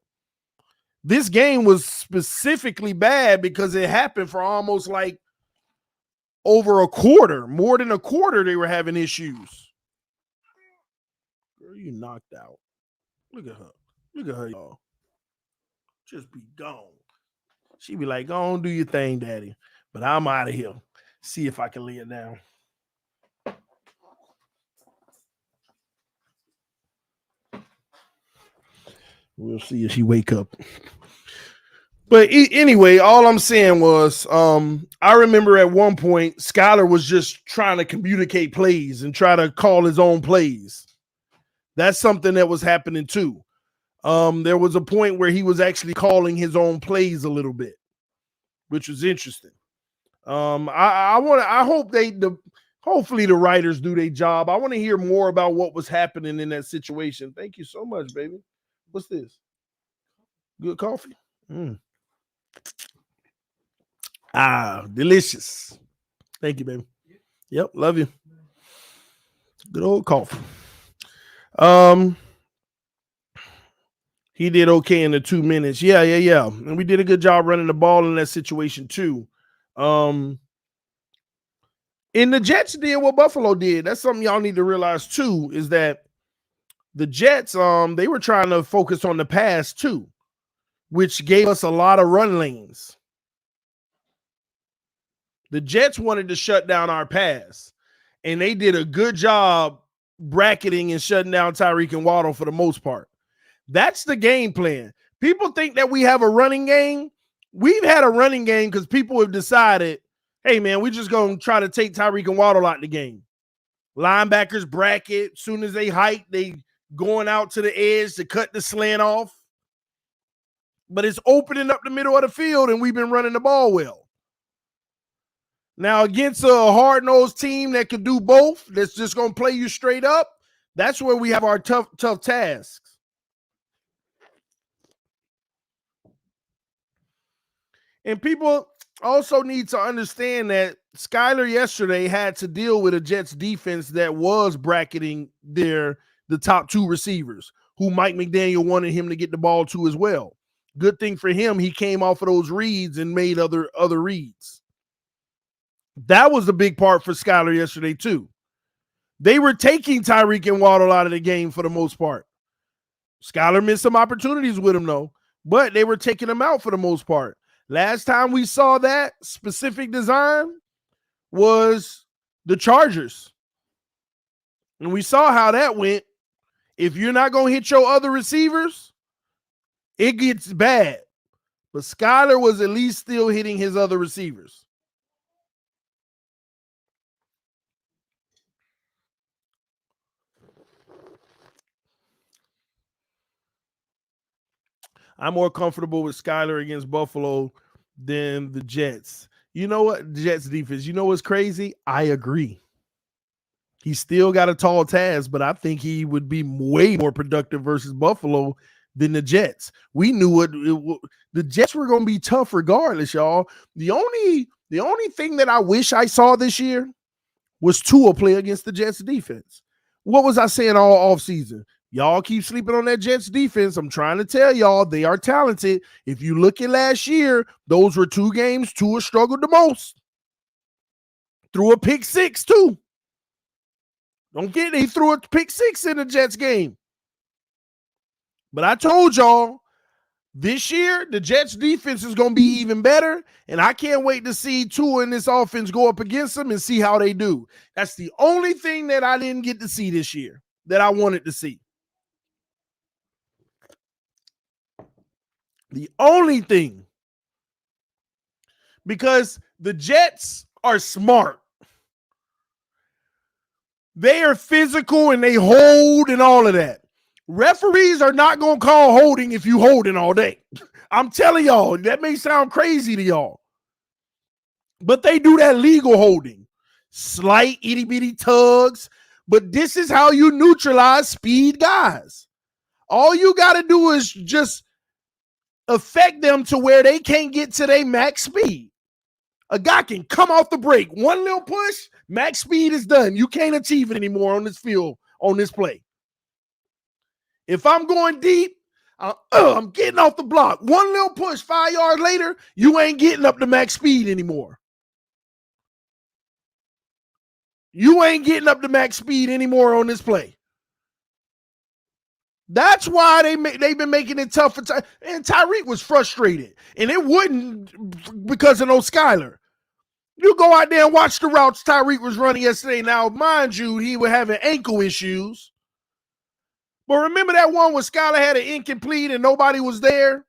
S2: this game was specifically bad because it happened for almost like over a quarter, more than a quarter. They were having issues. Girl, you knocked out. Look at her. Look at her, y'all. Just be gone. She be like, go on, do your thing, daddy. But I'm out of here. See if I can lay it down. We'll see if she wake up. But anyway, all I'm saying was, I remember at one point, Skylar was just trying to communicate plays and try to call his own plays. That's something that was happening too. There was a point where he was actually calling his own plays a little bit, which was interesting. Hopefully the writers do their job. I want to hear more about what was happening in that situation. Thank you so much, baby. What's this? Good coffee? Delicious. Thank you, baby. Yep, love you. Good old coffee. He did okay in the 2 minutes. Yeah. And we did a good job running the ball in that situation too. And the Jets did what Buffalo did. That's something y'all need to realize too, is that the Jets, they were trying to focus on the pass too, which gave us a lot of run lanes. The Jets wanted to shut down our pass, and they did a good job bracketing and shutting down Tyreek and Waddle for the most part. That's the game plan. People think that we have a running game. We've had a running game because people have decided, hey, man, we're just going to try to take Tyreek and Waddle out the game. Linebackers bracket. Soon as they hike, they going out to the edge to cut the slant off. But it's opening up the middle of the field, and we've been running the ball well. Now, against a hard-nosed team that can do both, that's just going to play you straight up, that's where we have our tough tasks. And people also need to understand that Skylar yesterday had to deal with a Jets defense that was bracketing the top two receivers, who Mike McDaniel wanted him to get the ball to as well. Good thing for him, he came off of those reads and made other reads. That was a big part for Skylar yesterday too. They were taking Tyreek and Waddle out of the game for the most part. Skylar missed some opportunities with him though, but they were taking him out for the most part. Last time we saw that specific design was the Chargers. And we saw how that went. If you're not going to hit your other receivers, it gets bad. But Skylar was at least still hitting his other receivers. I'm more comfortable with Skylar against Buffalo than the Jets. You know what? Jets defense. You know what's crazy? I agree. He still got a tall task, but I think he would be way more productive versus Buffalo than the Jets. We knew the Jets were going to be tough regardless, y'all. The only thing that I wish I saw this year was Tua play against the Jets defense. What was I saying all offseason? Y'all keep sleeping on that Jets defense. I'm trying to tell y'all they are talented. If you look at last year, those were 2 games Tua struggled the most. Threw a pick 6 too. He threw a pick 6 in the Jets game. But I told y'all, this year, the Jets defense is going to be even better, and I can't wait to see Tua and this offense go up against them and see how they do. That's the only thing that I didn't get to see this year that I wanted to see. The only thing. Because the Jets are smart. They are physical and they hold and all of that. Referees are not going to call holding if you holding all day. I'm telling y'all, that may sound crazy to y'all. But they do that legal holding. Slight itty-bitty tugs. But this is how you neutralize speed guys. All you got to do is just affect them to where they can't get to their max speed. A guy can come off the break. One little push, max speed is done. You can't achieve it anymore on this field, on this play. If I'm going deep, I'm getting off the block. One little push, 5 yards later, you ain't getting up to max speed anymore. You ain't getting up to max speed anymore on this play. That's why they've been making it tough for Tyreek. And Tyreek was frustrated. And it wouldn't because of no Skylar. You go out there and watch the routes Tyreek was running yesterday. Now, mind you, he was having ankle issues. But remember that one where Skylar had an incomplete and nobody was there?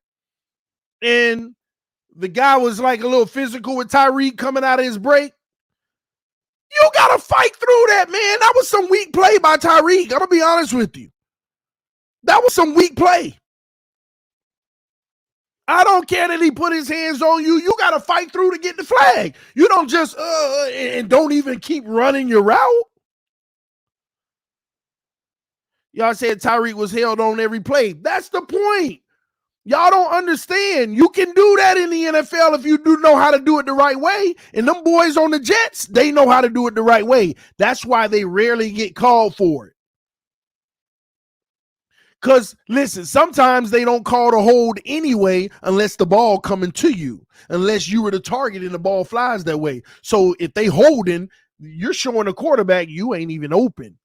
S2: And the guy was like a little physical with Tyreek coming out of his break? You got to fight through that, man. That was some weak play by Tyreek. I'm going to be honest with you. That was some weak play. I don't care that he put his hands on you. You got to fight through to get the flag. You don't just and don't even keep running your route. Y'all said Tyreek was held on every play. That's the point. Y'all don't understand. You can do that in the NFL if you do know how to do it the right way. And them boys on the Jets, they know how to do it the right way. That's why they rarely get called for it. Because, listen, sometimes they don't call the hold anyway unless the ball coming to you, unless you were the target and the ball flies that way. So if they holding, you're showing the quarterback you ain't even open.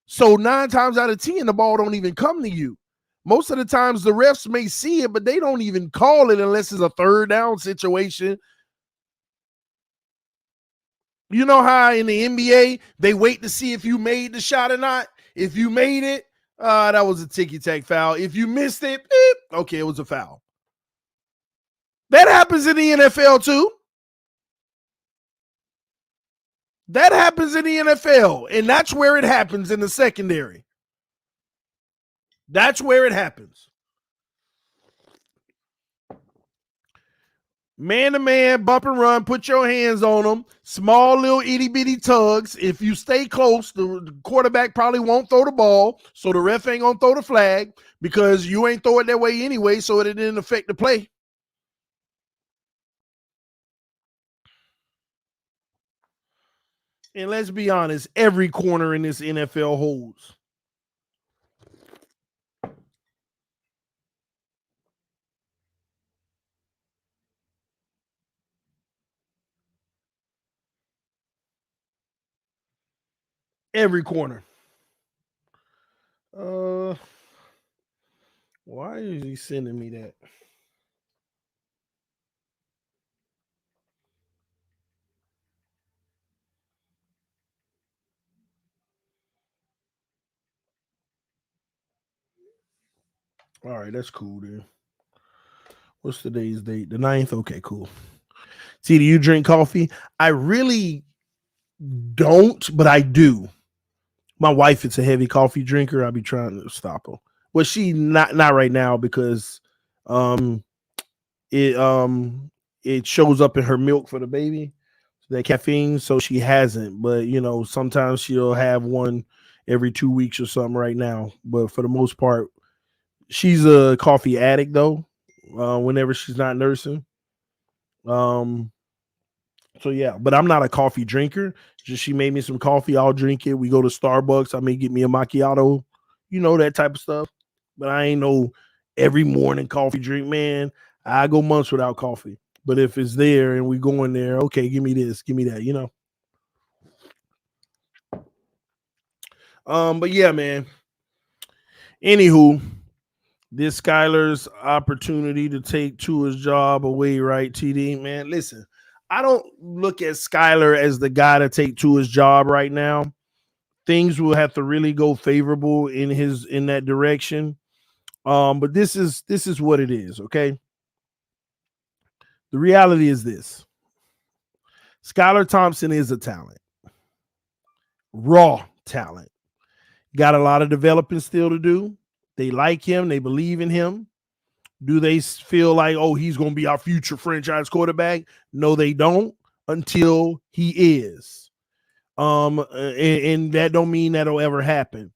S2: So 9 times out of 10, the ball don't even come to you. Most of the times the refs may see it, but they don't even call it unless it's a third down situation. You know how in the NBA, they wait to see if you made the shot or not? If you made it, that was a ticky-tack foul. If you missed it, okay, it was a foul. That happens in the NFL too. That happens in the NFL, and that's where it happens in the secondary. That's where it happens. Man-to-man, bump and run, put your hands on them. Small little itty-bitty tugs. If you stay close, the quarterback probably won't throw the ball, so the ref ain't going to throw the flag because you ain't throw it that way anyway, so it didn't affect the play. And let's be honest, every corner in this NFL holds. Every corner. Why is he sending me that? All right, that's cool, dude. What's today's date? The 9th? Okay, cool. See, do you drink coffee? I really don't, but I do. My wife is a heavy coffee drinker. I'll be trying to stop her. Well, she not right now because it shows up in her milk for the baby, that caffeine, so she hasn't. But sometimes she'll have one every 2 weeks or something right now. But for the most part, she's a coffee addict though. Whenever she's not nursing. So yeah, but I'm not a coffee drinker. Just she made me some coffee, I'll drink it. We go to Starbucks, I may get me a macchiato, that type of stuff. But I ain't no every morning coffee drink, man. I go months without coffee. But if it's there and we go in there, okay, give me this, give me that, But yeah, man. Anywho, this Skylar's opportunity to take Tua's job away, right, TD? Man, listen, I don't look at Skylar as the guy to take Tua's job right now. Things will have to really go favorable in that direction. But this is what it is, okay? The reality is this. Skylar Thompson is a talent. Raw talent. Got a lot of developing still to do. They like him. They believe in him. Do they feel like, oh, he's going to be our future franchise quarterback? No, they don't until he is. And that don't mean that'll ever happen.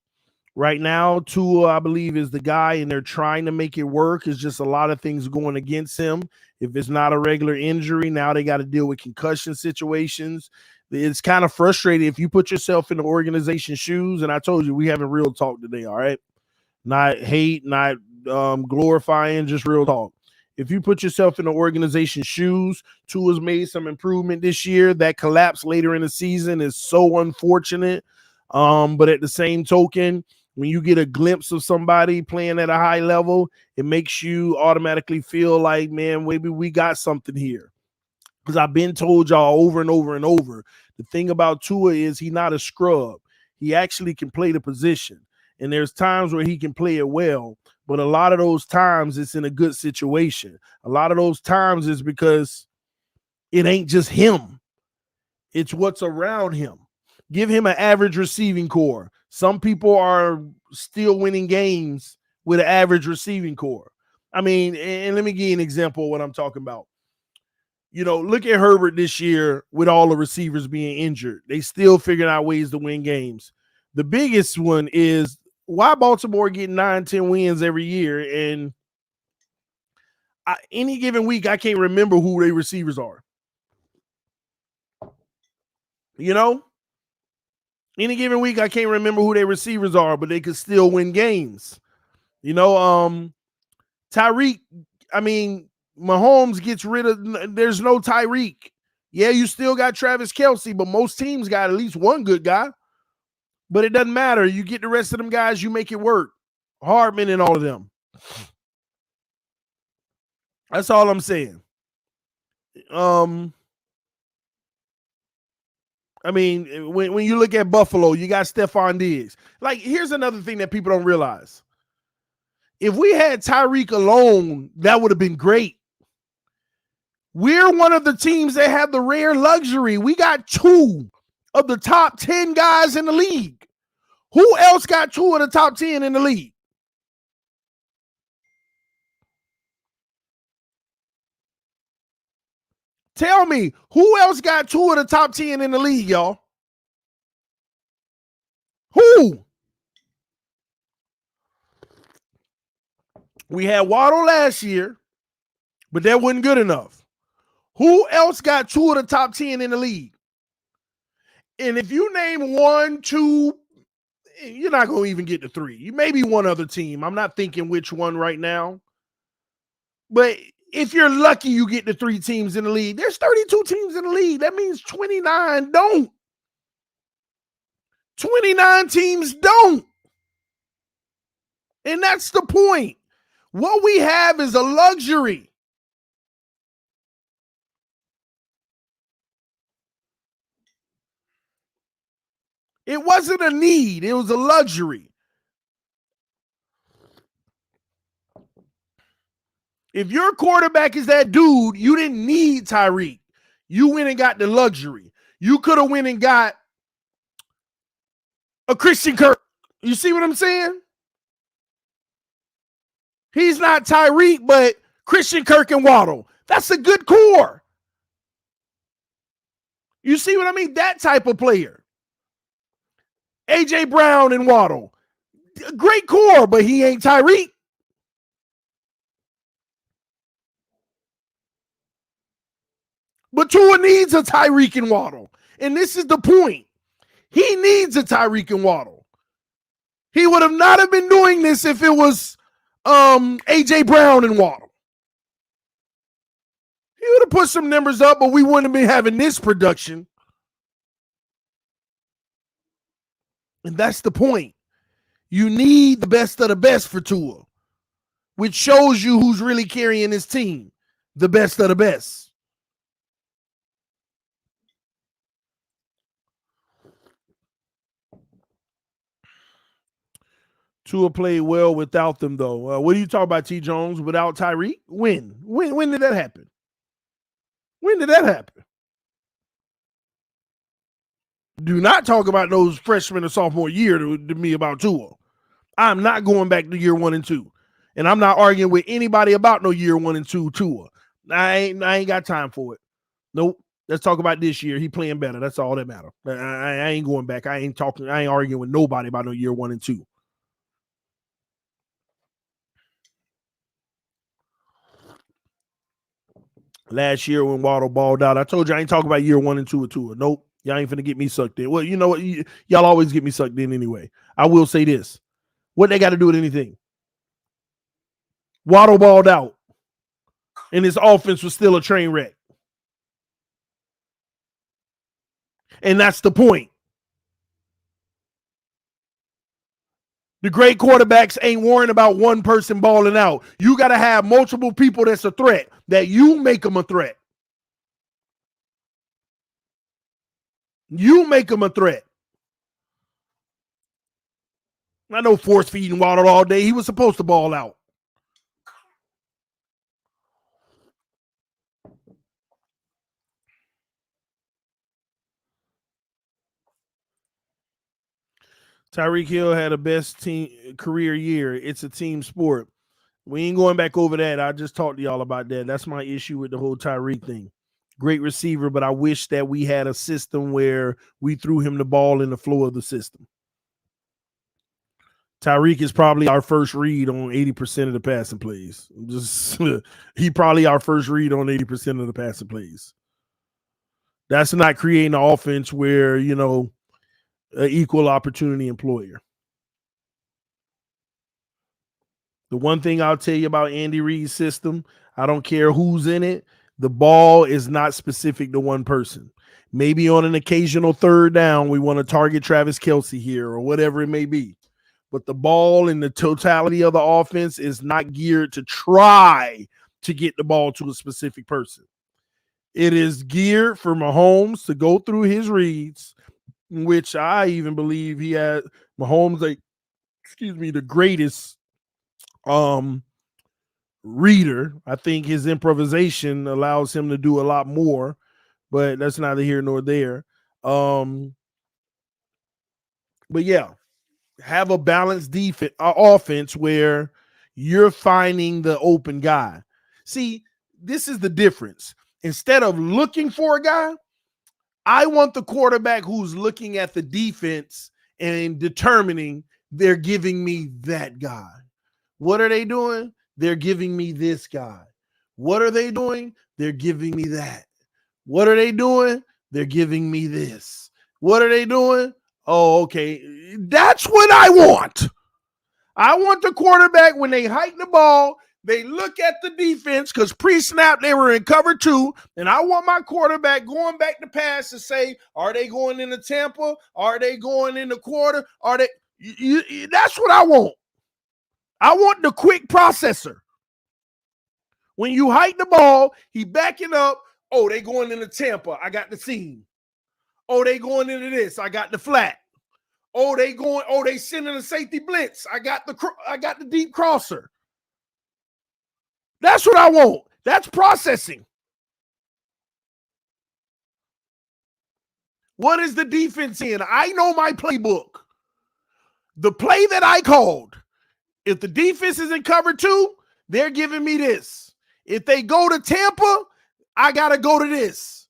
S2: Right now, Tua, I believe, is the guy, and they're trying to make it work. It's just a lot of things going against him. If it's not a regular injury, now they got to deal with concussion situations. It's kind of frustrating if you put yourself in the organization's shoes. And I told you, we having real talk today, all right? not hate, not glorifying, just real talk. If you put yourself in the organization's shoes, Tua's made some improvement this year. That collapse later in the season is so unfortunate. But at the same token, when you get a glimpse of somebody playing at a high level, it makes you automatically feel like, man, maybe we got something here. Because I've been told y'all over and over and over, the thing about Tua is he's not a scrub. He actually can play the position. And there's times where he can play it well, but a lot of those times it's in a good situation. A lot of those times is because it ain't just him. It's what's around him. Give him an average receiving core. Some people are still winning games with an average receiving core. I mean, and let me give you an example of what I'm talking about. You know, look at Herbert this year with all the receivers being injured. They still figuring out ways to win games. The biggest one is why Baltimore getting 9-10 wins every year, and any given week I can't remember who their receivers are. You know? Any given week I can't remember who their receivers are, but they could still win games. You know, Tyreek, I mean, Mahomes gets rid of, there's no Tyreek. Yeah, you still got Travis Kelce, but most teams got at least one good guy. But it doesn't matter. You get the rest of them guys, you make it work. Hardman and all of them. That's all I'm saying. I mean, when you look at Buffalo, you got Stephon Diggs. Like, here's another thing that people don't realize. If we had Tyreek alone, that would have been great. We're one of the teams that have the rare luxury. We got 2 of the top 10 guys in the league. Who else got 2 of the top 10 in the league? Tell me, who else got 2 of the top 10 in the league, y'all? Who? We had Waddle last year, but that wasn't good enough. Who else got 2 of the top 10 in the league? And if you name 1, 2, you're not going to even get to 3. You maybe one other team. I'm not thinking which one right now. But if you're lucky, you get to 3 teams in the league. There's 32 teams in the league. That means 29 don't. 29 teams don't. And that's the point. What we have is a luxury. It wasn't a need. It was a luxury. If your quarterback is that dude, you didn't need Tyreek. You went and got the luxury. You could have went and got a Christian Kirk. You see what I'm saying? He's not Tyreek, but Christian Kirk and Waddle. That's a good core. You see what I mean? That type of player. A.J. Brown and Waddle. Great core, but he ain't Tyreek. But Tua needs a Tyreek and Waddle. And this is the point. He needs a Tyreek and Waddle. He would have not have been doing this if it was A.J. Brown and Waddle. He would have put some numbers up, but we wouldn't have been having this production. And that's the point. You need the best of the best for Tua, which shows you who's really carrying his team. The best of the best. Tua played well without them, though. What do you talk about, T. Jones? Without Tyreek? When? When did that happen? When did that happen? Do not talk about those freshman or sophomore year to me about Tua. I'm not going back to year 1 and 2. And I'm not arguing with anybody about no year 1 and 2 Tua. I ain't got time for it. Nope. Let's talk about this year. He playing better. That's all that matters. I ain't going back. I ain't arguing with nobody about no year 1 and 2. Last year when Waddle balled out, I told you I ain't talking about year 1 and 2 of Tua. Nope. Y'all ain't finna get me sucked in. Well, you know what? Y'all always get me sucked in anyway. I will say this. What they got to do with anything? Waddle balled out, and his offense was still a train wreck. And that's the point. The great quarterbacks ain't worrying about one person balling out. You got to have multiple people that's a threat, that you make them a threat. You make them a threat. I know force feeding Waddle all day. He was supposed to ball out. Tyreek Hill had a best team career year. It's a team sport. We ain't going back over that. I just talked to y'all about that. That's my issue with the whole Tyreek thing. Great receiver, but I wish that we had a system where we threw him the ball in the flow of the system. Tyreek is probably our first read on 80% of the passing plays. He probably our first read on 80% of the passing plays. That's not creating an offense where, you know, an equal opportunity employer. The one thing I'll tell you about Andy Reid's system, I don't care who's in it, the ball is not specific to one person. Maybe on an occasional third down, we want to target Travis Kelce here or whatever it may be. But the ball and the totality of the offense is not geared to try to get the ball to a specific person. It is geared for Mahomes to go through his reads, which I even believe he had Mahomes, the greatest reader. I think his improvisation allows him to do a lot more, but that's neither here nor there. But yeah, have a balanced offense where you're finding the open guy. See, this is the difference. Instead of looking for a guy, I want the quarterback who's looking at the defense and determining they're giving me that guy. What are they doing? They're giving me this guy. What are they doing? They're giving me that. What are they doing? They're giving me this. What are they doing? Oh, okay. That's what I want. I want the quarterback, when they hike the ball, they look at the defense, because pre-snap they were in cover 2, and I want my quarterback going back to pass to say, are they going into Tampa? Are they going in the quarter? Are they? That's what I want. I want the quick processor. When you hike the ball, he backing up. Oh, they going into Tampa. I got the seam. Oh, they going into this. I got the flat. Oh, they sending a safety blitz. I got the deep crosser. That's what I want. That's processing. What is the defense in? I know my playbook. The play that I called. If the defense is in cover 2, they're giving me this. If they go to Tampa, I got to go to this.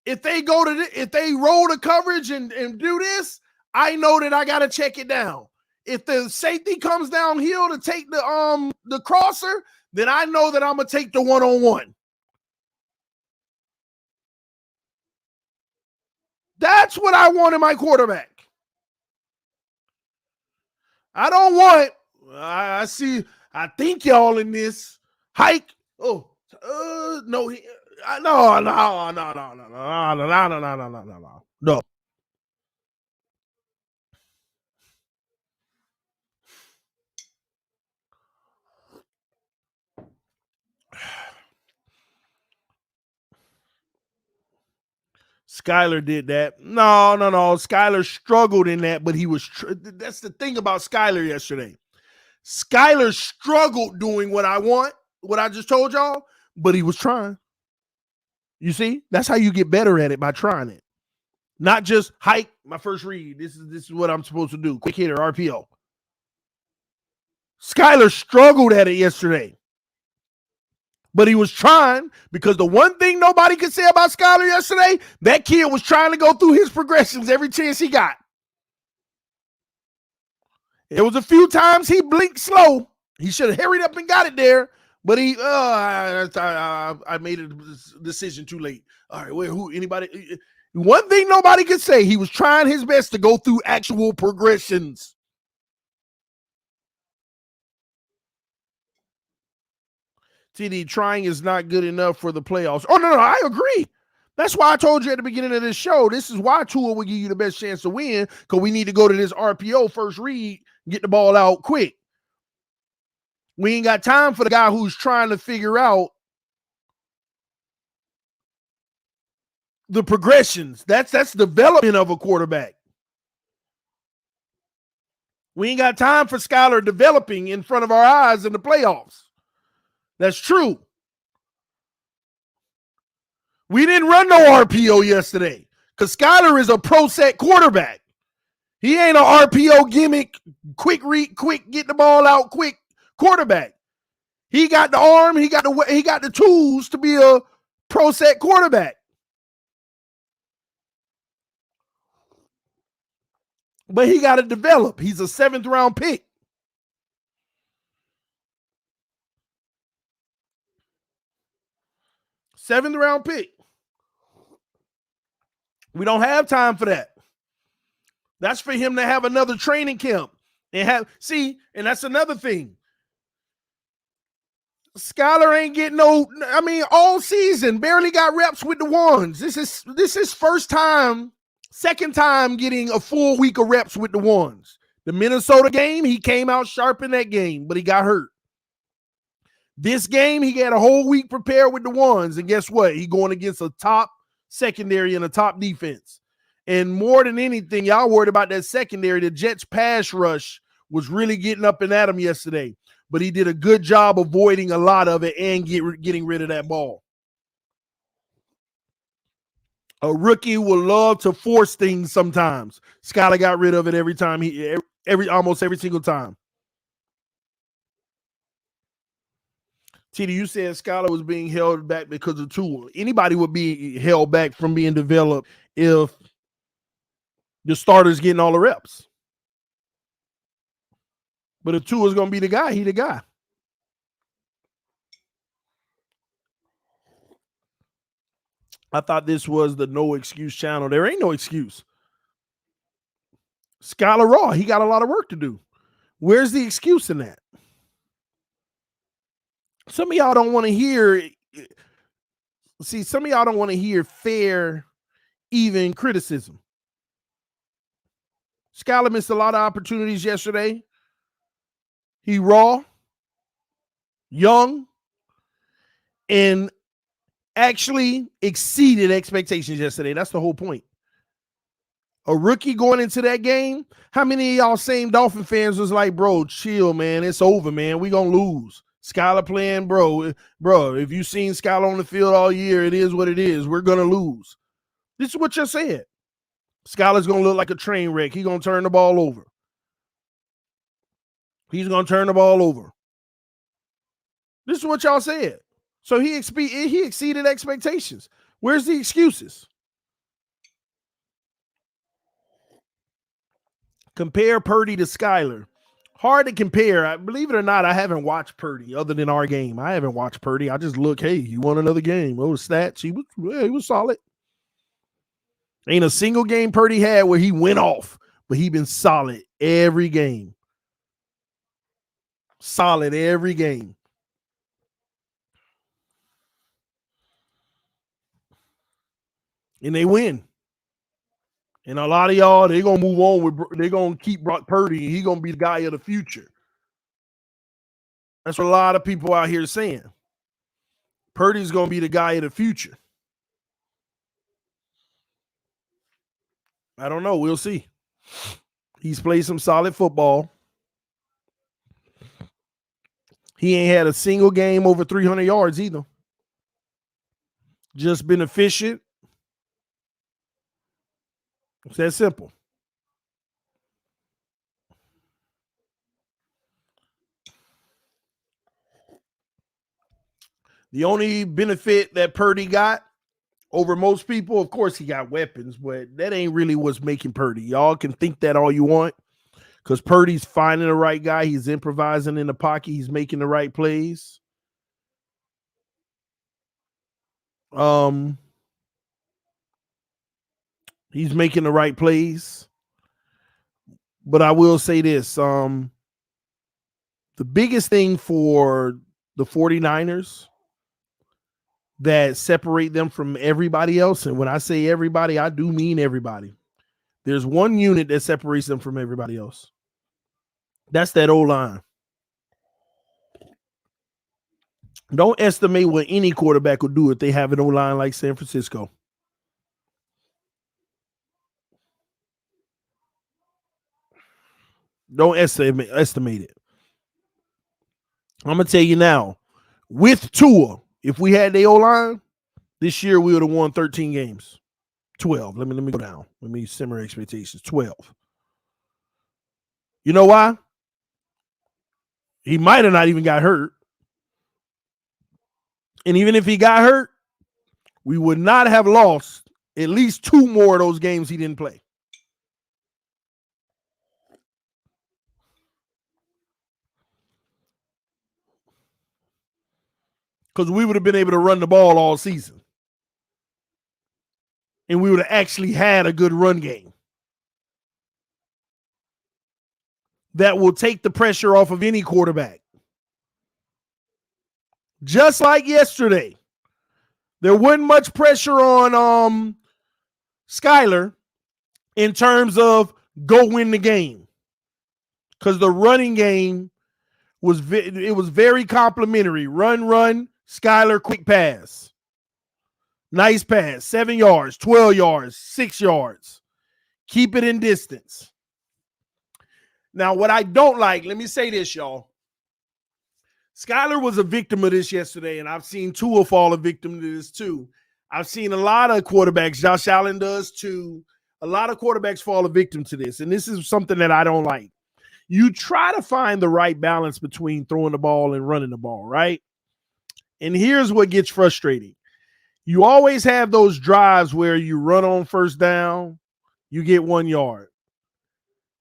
S2: If they roll the coverage and do this, I know that I got to check it down. If the safety comes downhill to take the crosser, then I know that I'm going to take the one-on-one. That's what I want in my quarterback. I don't want, I think y'all in this hike. Oh, no. No. Skylar did that. No. Skylar struggled in that, but he was. That's the thing about Skylar yesterday. Skylar struggled doing what I just told y'all, but he was trying. You see, that's how you get better at it, by trying it. Not just hike my first read. This is what I'm supposed to do. Quick hitter, RPO. Skylar struggled at it yesterday. But he was trying, because the one thing nobody could say about Skylar yesterday, that kid was trying to go through his progressions every chance he got. There was a few times he blinked slow. He should have hurried up and got it there, but I made a decision too late. All right, anybody? One thing nobody could say, he was trying his best to go through actual progressions. TD, trying is not good enough for the playoffs. Oh, no, I agree. That's why I told you at the beginning of this show, this is why Tua will give you the best chance to win, because we need to go to this RPO first read, get the ball out quick. We ain't got time for the guy who's trying to figure out the progressions. That's development of a quarterback. We ain't got time for Skylar developing in front of our eyes in the playoffs. That's true. We didn't run no RPO yesterday because Skylar is a pro set quarterback. He ain't an RPO gimmick, quick read, quick, get the ball out quick quarterback. He got the arm, he got the tools to be a pro set quarterback. But he got to develop. He's a 7th round pick. Seventh round pick. We don't have time for that. That's for him to have another training camp and and that's another thing. Skylar ain't getting all season, barely got reps with the ones. This is second time getting a full week of reps with the ones. The Minnesota game, he came out sharp in that game, but he got hurt. This game, he had a whole week prepared with the ones, and guess what? He going against a top secondary and a top defense. And more than anything, y'all worried about that secondary. The Jets' pass rush was really getting up and at him yesterday, but he did a good job avoiding a lot of it and getting rid of that ball. A rookie will love to force things sometimes. Skylar got rid of it every time, almost every single time. TD, you said Skylar was being held back because of Tua. Anybody would be held back from being developed if the starter's getting all the reps. But if Tua's going to be the guy, he the guy. I thought this was the no excuse channel. There ain't no excuse. Skylar Raw, he got a lot of work to do. Where's the excuse in that? Some of y'all don't want to hear. See, some of y'all don't want to hear fair, even criticism. Skylar missed a lot of opportunities yesterday. He raw, young, and actually exceeded expectations yesterday. That's the whole point. A rookie going into that game, how many of y'all same Dolphin fans was like, bro, chill, man. It's over, man. We going to lose. Skylar playing, bro, if you've seen Skylar on the field all year, it is what it is. We're going to lose. This is what you said. Skylar's going to look like a train wreck. He's going to turn the ball over. He's going to turn the ball over. This is what y'all said. So he exceeded expectations. Where's the excuses? Compare Purdy to Skylar. Hard to compare. Believe it or not, I haven't watched Purdy other than our game. I haven't watched Purdy. I just look, hey, he won another game. Oh, stats. He was solid. Ain't a single game Purdy had where he went off, but he been solid every game. Solid every game. And they win. And a lot of y'all, they're going to move on they're going to keep Brock Purdy, and he's going to be the guy of the future. That's what a lot of people out here saying. Purdy's going to be the guy of the future. I don't know. We'll see. He's played some solid football. He ain't had a single game over 300 yards either. Just been efficient. It's that simple. The only benefit that Purdy got over most people, of course, he got weapons, but that ain't really what's making Purdy. Y'all can think that all you want, because Purdy's finding the right guy. He's improvising in the pocket. He's making the right plays. He's making the right plays. But I will say this. The biggest thing for the 49ers that separate them from everybody else. And when I say everybody, I do mean everybody. There's one unit that separates them from everybody else. That's that O-line. Don't estimate what any quarterback will do if they have an O-line like San Francisco. Don't estimate it. I'm going to tell you now, with Tua, if we had the O-line, this year we would have won 13 games. 12. Let me go down. Let me simmer expectations. 12. You know why? He might have not even got hurt. And even if he got hurt, we would not have lost at least 2 more of those games he didn't play. Because we would have been able to run the ball all season. And we would have actually had a good run game that will take the pressure off of any quarterback. Just like yesterday, there wasn't much pressure on Skylar in terms of go win the game, because the running game was very complimentary. Run, Skylar, quick pass. Nice pass, 7 yards, 12 yards, 6 yards. Keep it in distance. Now, what I don't like, let me say this, y'all. Skylar was a victim of this yesterday, and I've seen Tua fall a victim to this too. I've seen a lot of quarterbacks, Josh Allen does too. A lot of quarterbacks fall a victim to this, and this is something that I don't like. You try to find the right balance between throwing the ball and running the ball, right? And here's what gets frustrating. You always have those drives where you run on first down, you get 1 yard.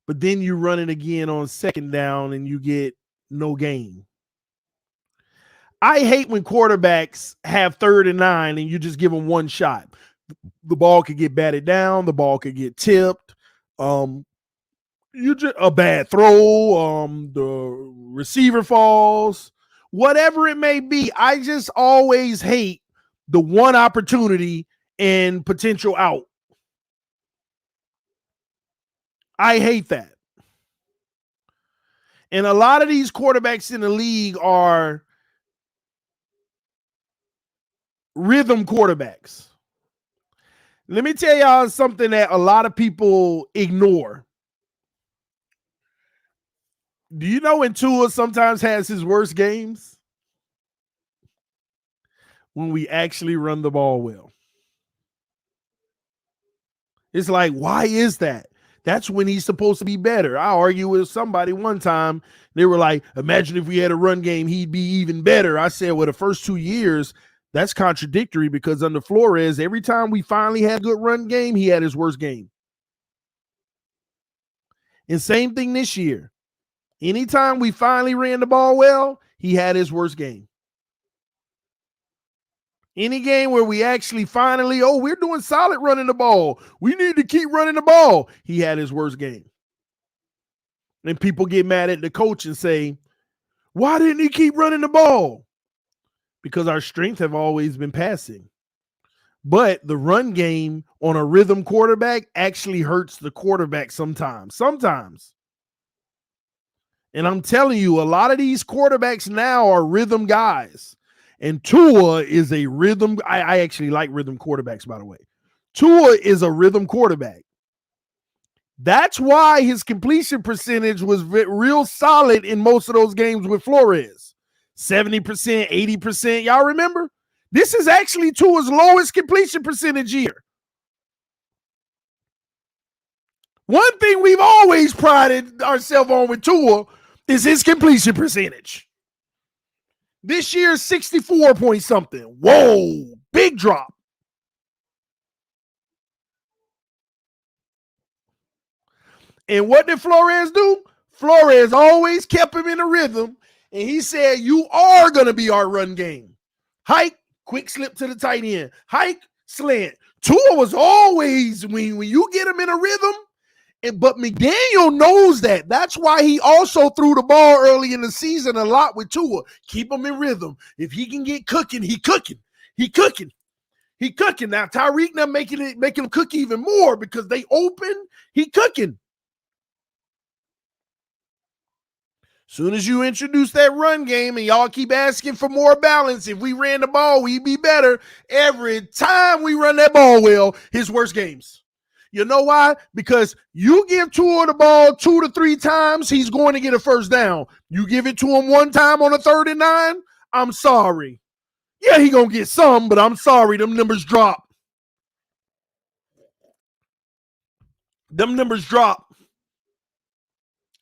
S2: But then you run it again on second down and you get no gain. I hate when quarterbacks have 3rd and 9 and you just give them one shot. The ball could get batted down. The ball could get tipped. You just a bad throw. The receiver falls. Whatever it may be, I just always hate the one opportunity and potential out. I hate that. And a lot of these quarterbacks in the league are rhythm quarterbacks. Let me tell y'all something that a lot of people ignore. Do you know when Tua sometimes has his worst games? When we actually run the ball well. It's like, why is that? That's when he's supposed to be better. I argue with somebody one time. They were like, imagine if we had a run game, he'd be even better. I said, well, the first 2 years, that's contradictory, because under Flores, every time we finally had a good run game, he had his worst game. And same thing this year. Anytime we finally ran the ball well, he had his worst game. Any game where we actually finally, we're doing solid running the ball, we need to keep running the ball, he had his worst game. And people get mad at the coach and say, why didn't he keep running the ball? Because our strength have always been passing. But the run game on a rhythm quarterback actually hurts the quarterback sometimes. And I'm telling you, a lot of these quarterbacks now are rhythm guys. And Tua is a rhythm. I actually like rhythm quarterbacks, by the way. Tua is a rhythm quarterback. That's why his completion percentage was real solid in most of those games with Flores. 70%, 80%. Y'all remember? This is actually Tua's lowest completion percentage year. One thing we've always prided ourselves on with Tua is his completion percentage. This year, 64 point something. Whoa, big drop. And what did Flores do? Flores always kept him in a rhythm, and he said, you are going to be our run game. Hike, quick slip to the tight end. Hike, slant. Tua was always, when you get him in a rhythm But McDaniel knows that. That's why he also threw the ball early in the season a lot with Tua. Keep him in rhythm. If he can get cooking, he cooking. He cooking. He cooking. Now Tyreek now making him cook even more because they open. He cooking. Soon as you introduce that run game and y'all keep asking for more balance, if we ran the ball, we'd be better. Every time we run that ball well, his worst games. You know why? Because you give Tua the ball 2 to 3 times, he's going to get a first down. You give it to him one time on a 3rd and 9, I'm sorry. Yeah, he going to get some, but I'm sorry, them numbers drop. Them numbers drop.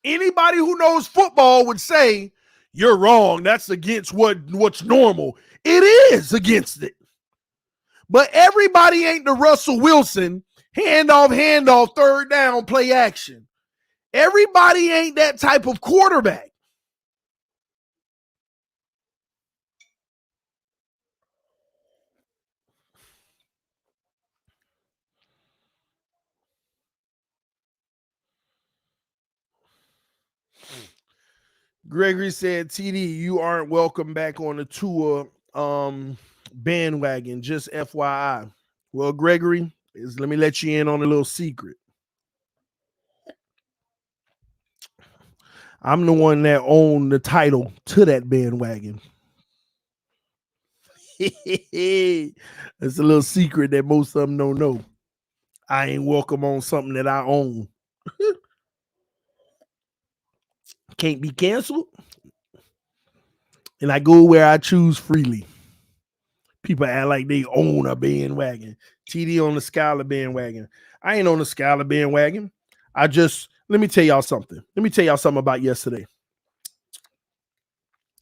S2: Anybody who knows football would say, you're wrong. That's against what's normal. It is against it. But everybody ain't the Russell Wilson, handoff, 3rd down, play action. Everybody ain't that type of quarterback. Gregory said, TD, you aren't welcome back on the Tua bandwagon, just FYI. Well, Gregory, let me let you in on a little secret. I'm the one that owned the title to that bandwagon. It's a little secret that most of them don't know. I ain't welcome on something that I own. Can't be canceled. And I go where I choose freely. People act like they own a bandwagon. TD on the Skylar bandwagon. I ain't on the Skylar bandwagon. Let me tell y'all something. Let me tell y'all something about yesterday.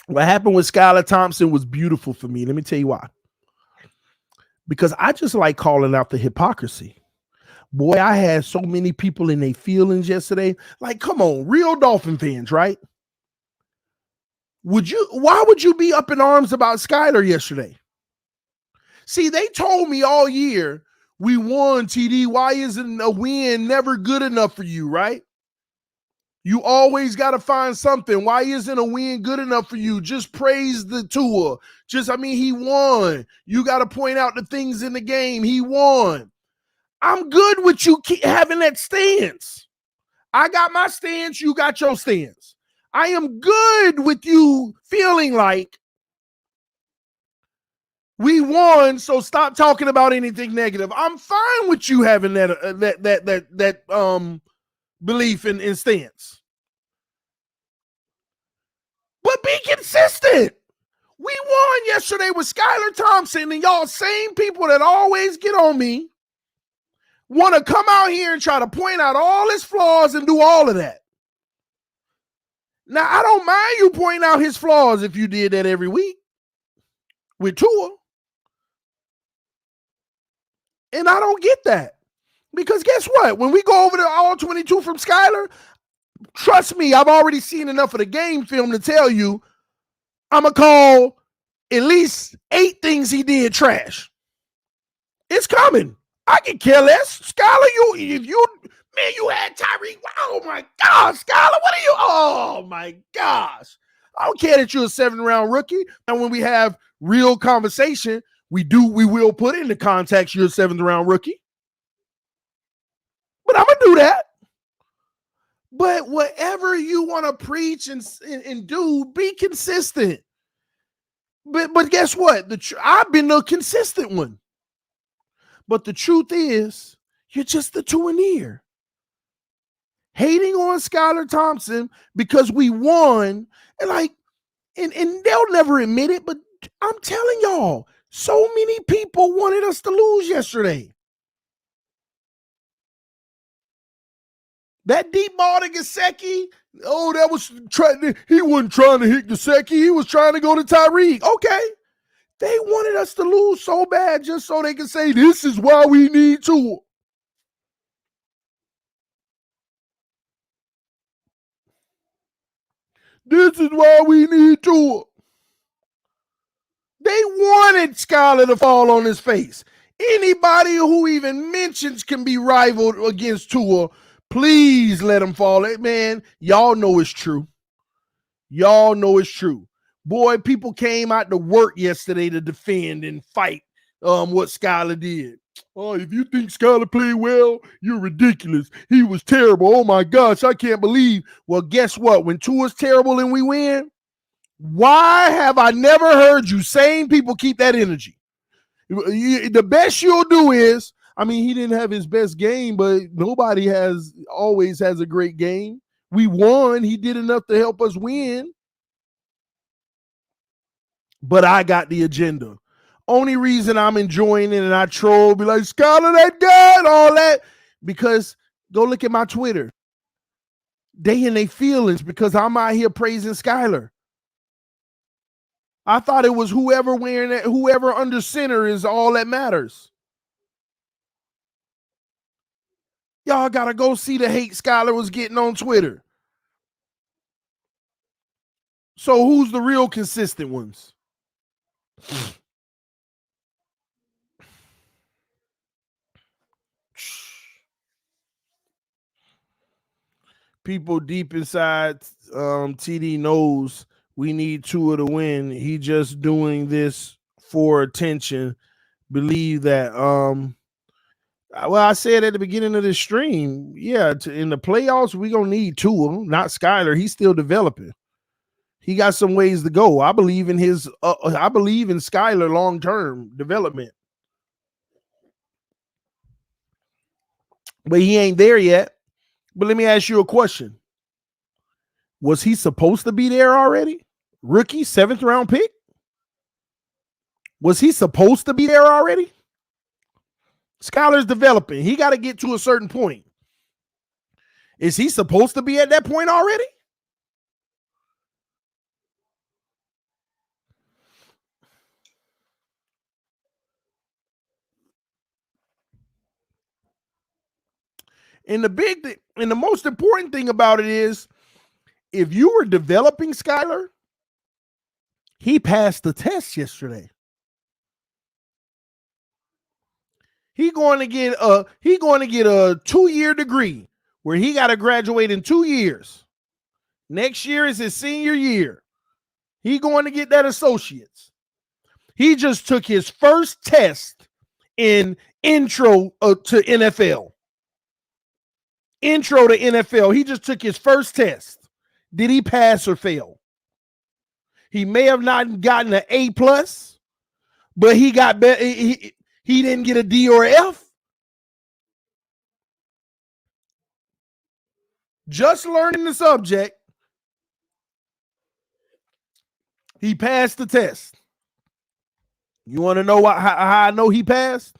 S2: What happened with Skylar Thompson was beautiful for me. Let me tell you why. Because I just like calling out the hypocrisy. Boy, I had so many people in their feelings yesterday. Like, come on, real Dolphin fans, right? Why would you be up in arms about Skylar yesterday? See, they told me all year, we won, TD. Why isn't a win never good enough for you, right? You always got to find something. Why isn't a win good enough for you? Just praise the Tua. He won. You got to point out the things in the game. He won. I'm good with you keep having that stance. I got my stance. You got your stance. I am good with you feeling like we won, so stop talking about anything negative. I'm fine with you having that belief and stance. But be consistent. We won yesterday with Skylar Thompson, and y'all same people that always get on me want to come out here and try to point out all his flaws and do all of that. Now, I don't mind you pointing out his flaws if you did that every week with Tua. And I don't get that. Because guess what? When we go over the all 22 from Skylar, trust me, I've already seen enough of the game film to tell you I'm going to call at least 8 things he did trash. It's coming. I can care less. Skylar, you had Tyreek. Oh, my gosh, Skylar, what are you? Oh, my gosh. I don't care that you're a 7th-round rookie. And when we have real conversation, we will put in the context you're a 7th-round rookie. But I'm going to do that. But whatever you want to preach and do, be consistent. But guess what? I've been the consistent one. But the truth is, you're just the two-and-ear. Hating on Skylar Thompson because we won, and they'll never admit it, but I'm telling y'all, so many people wanted us to lose yesterday. That deep ball to Gesicki, he wasn't trying to hit Gesicki. He was trying to go to Tyreek. Okay. They wanted us to lose so bad just so they can say, this is why we need Tua. This is why we need Tua. They wanted Skylar to fall on his face. Anybody who even mentions can be rivaled against Tua Please let him fall. Man, y'all know it's true. Y'all know it's true. Boy, people came out to work yesterday to defend and fight what Skylar did. Oh, if you think Skylar played well, you're ridiculous. He was terrible. Oh my gosh, I can't believe. Well, guess what? When Tua's terrible and we win, why have I never heard you sane people keep that energy? The best you'll do is, I mean, he didn't have his best game, but nobody always has a great game. We won. He did enough to help us win. But I got the agenda. Only reason I'm enjoying it and I troll, be like, Skylar, that guy, and all that, because go look at my Twitter. They in their feelings because I'm out here praising Skylar. I thought it was whoever wearing it, whoever under center is all that matters. Y'all gotta go see the hate Skylar was getting on Twitter. So who's the real consistent ones? People deep inside TD knows we need Tua to win. He just doing this for attention. Believe that. Well, I said at the beginning of this stream, yeah, in the playoffs, we're going to need Tua, not Skylar. He's still developing. He got some ways to go. I believe in I believe in Skylar long-term development. But he ain't there yet. But let me ask you a question. Was he supposed to be there already? Rookie, 7th round pick? Was he supposed to be there already? Skylar's developing. He got to get to a certain point. Is he supposed to be at that point already? And the most important thing about it is, if you were developing Skylar, he passed the test yesterday. He going to get a 2-year degree where he got to graduate in 2 years. Next year is his senior year. He going to get that associate's. He just took his first test in intro to NFL. Intro to NFL. He just took his first test. Did he pass or fail? He may have not gotten an A+, but he got better. He didn't get a D or F. Just learning the subject, he passed the test. You want to know how I know he passed?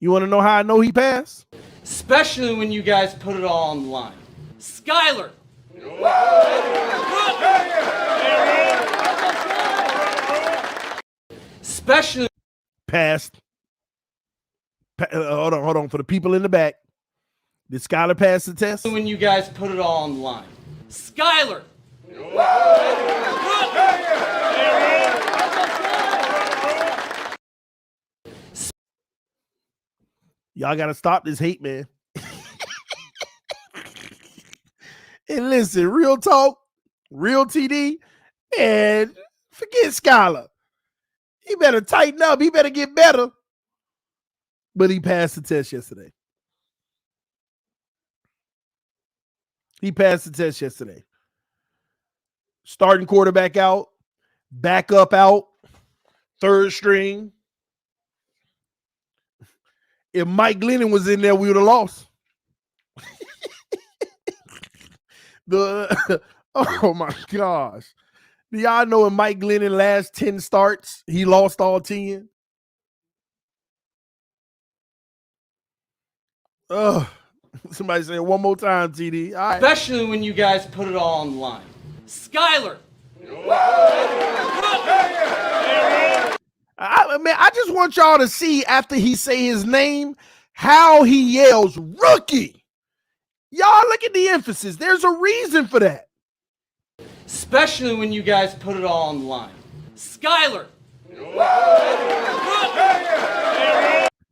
S2: You want to know how I know he passed?
S6: Especially when you guys put it all on the line. Skylar. Especially
S2: passed. Hold on. For the people in the back, did Skylar pass the test?
S6: when you guys put it all on the line. Skylar.
S2: Y'all got to stop this hate, man. And listen, real talk, real TD, and forget Skylar. He better tighten up. He better get better. But he passed the test yesterday. Starting quarterback out, backup out, third string. If Mike Glennon was in there, we would have lost. Oh my gosh. Do y'all know in Mike Glennon last 10 starts, he lost all 10? Somebody say it one more time, TD. All right.
S6: Especially when you guys put it all on the line. Skylar.
S2: I just want y'all to see after he say his name, how he yells, rookie. Y'all look at the emphasis. There's a reason for that.
S6: Especially when you guys put it all on the line. Skylar.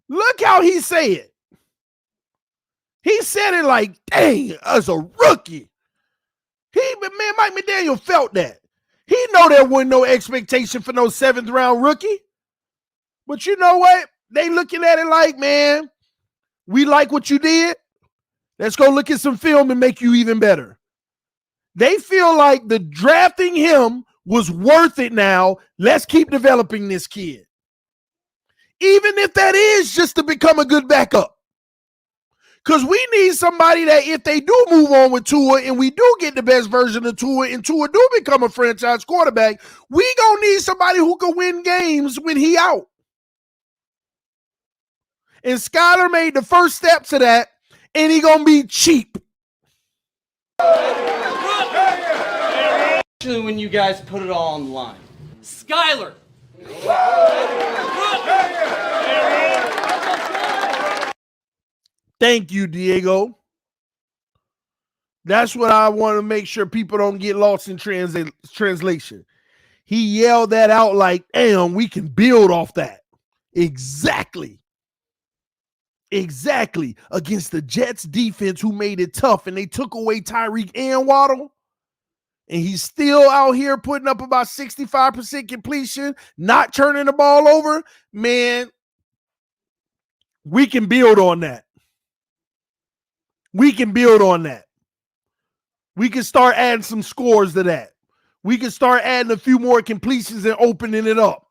S2: Look how he say it. He said it like, dang, as a rookie. Man, Mike McDaniel felt that. He know there wasn't no expectation for no 7th round rookie. But you know what? They looking at it like, man, we like what you did. Let's go look at some film and make you even better. They feel like the drafting him was worth it now. Let's keep developing this kid. Even if that is just to become a good backup. Because we need somebody that if they do move on with Tua and we do get the best version of Tua and Tua do become a franchise quarterback, we going to need somebody who can win games when he out. And Skylar made the first step to that, and he going to be cheap.
S6: Especially when you guys put it all on the line. Skylar.
S2: Thank you, Diego. That's what I want to make sure people don't get lost in translation. He yelled that out like, damn, we can build off that. Exactly. Against the Jets defense who made it tough and they took away Tyreek and Waddle. And he's still out here putting up about 65% completion, not turning the ball over. Man, we can build on that. We can start adding some scores to that. We can start adding a few more completions and opening it up.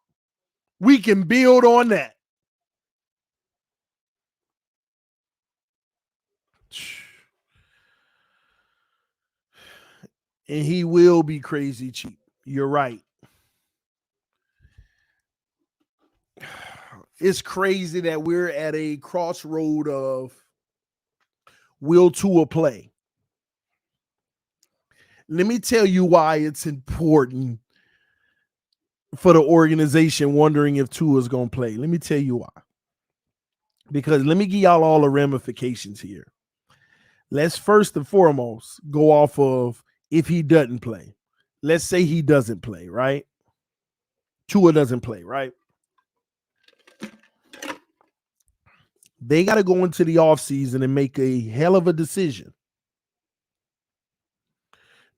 S2: We can build on that. And he will be crazy cheap. You're right. It's crazy that we're at a crossroad of will Tua play. Let me tell you why it's important for the organization wondering if Tua is going to play. Let me tell you why. Because let me give y'all all the ramifications here. Let's first and foremost go off of if he doesn't play. Let's say he doesn't play, right? Tua doesn't play, right? They got to go into the offseason and make a hell of a decision.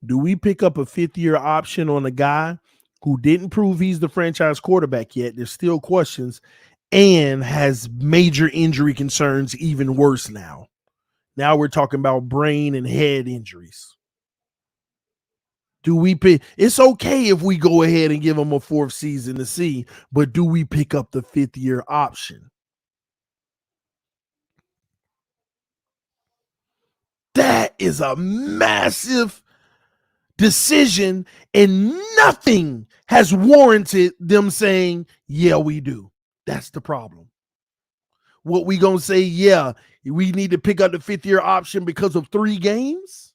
S2: Do we pick up a 5th-year option on a guy who didn't prove he's the franchise quarterback yet? There's still questions and has major injury concerns, even worse now. Now we're talking about brain and head injuries. Do we pick? It's okay if we go ahead and give him a 4th season to see, but do we pick up the 5th-year option? That is a massive decision, and nothing has warranted them saying, yeah, we do. That's the problem. What we gonna say, yeah, we need to pick up the 5th-year option because of 3 games?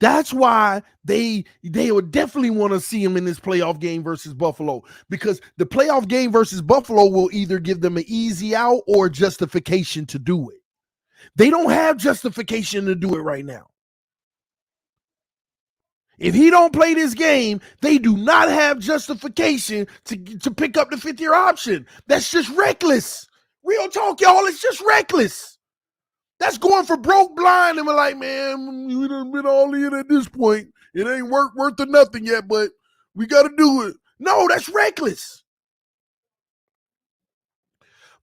S2: That's why they would definitely want to see him in this playoff game versus Buffalo, because the playoff game versus Buffalo will either give them an easy out or justification to do it. They don't have justification to do it right now. If he don't play this game, they do not have justification to pick up the 5th-year option. That's just reckless. Real talk, y'all. It's just reckless. That's going for broke blind. And we're like, man, we done been all in at this point. It ain't worth or nothing yet, but we got to do it. No, that's reckless.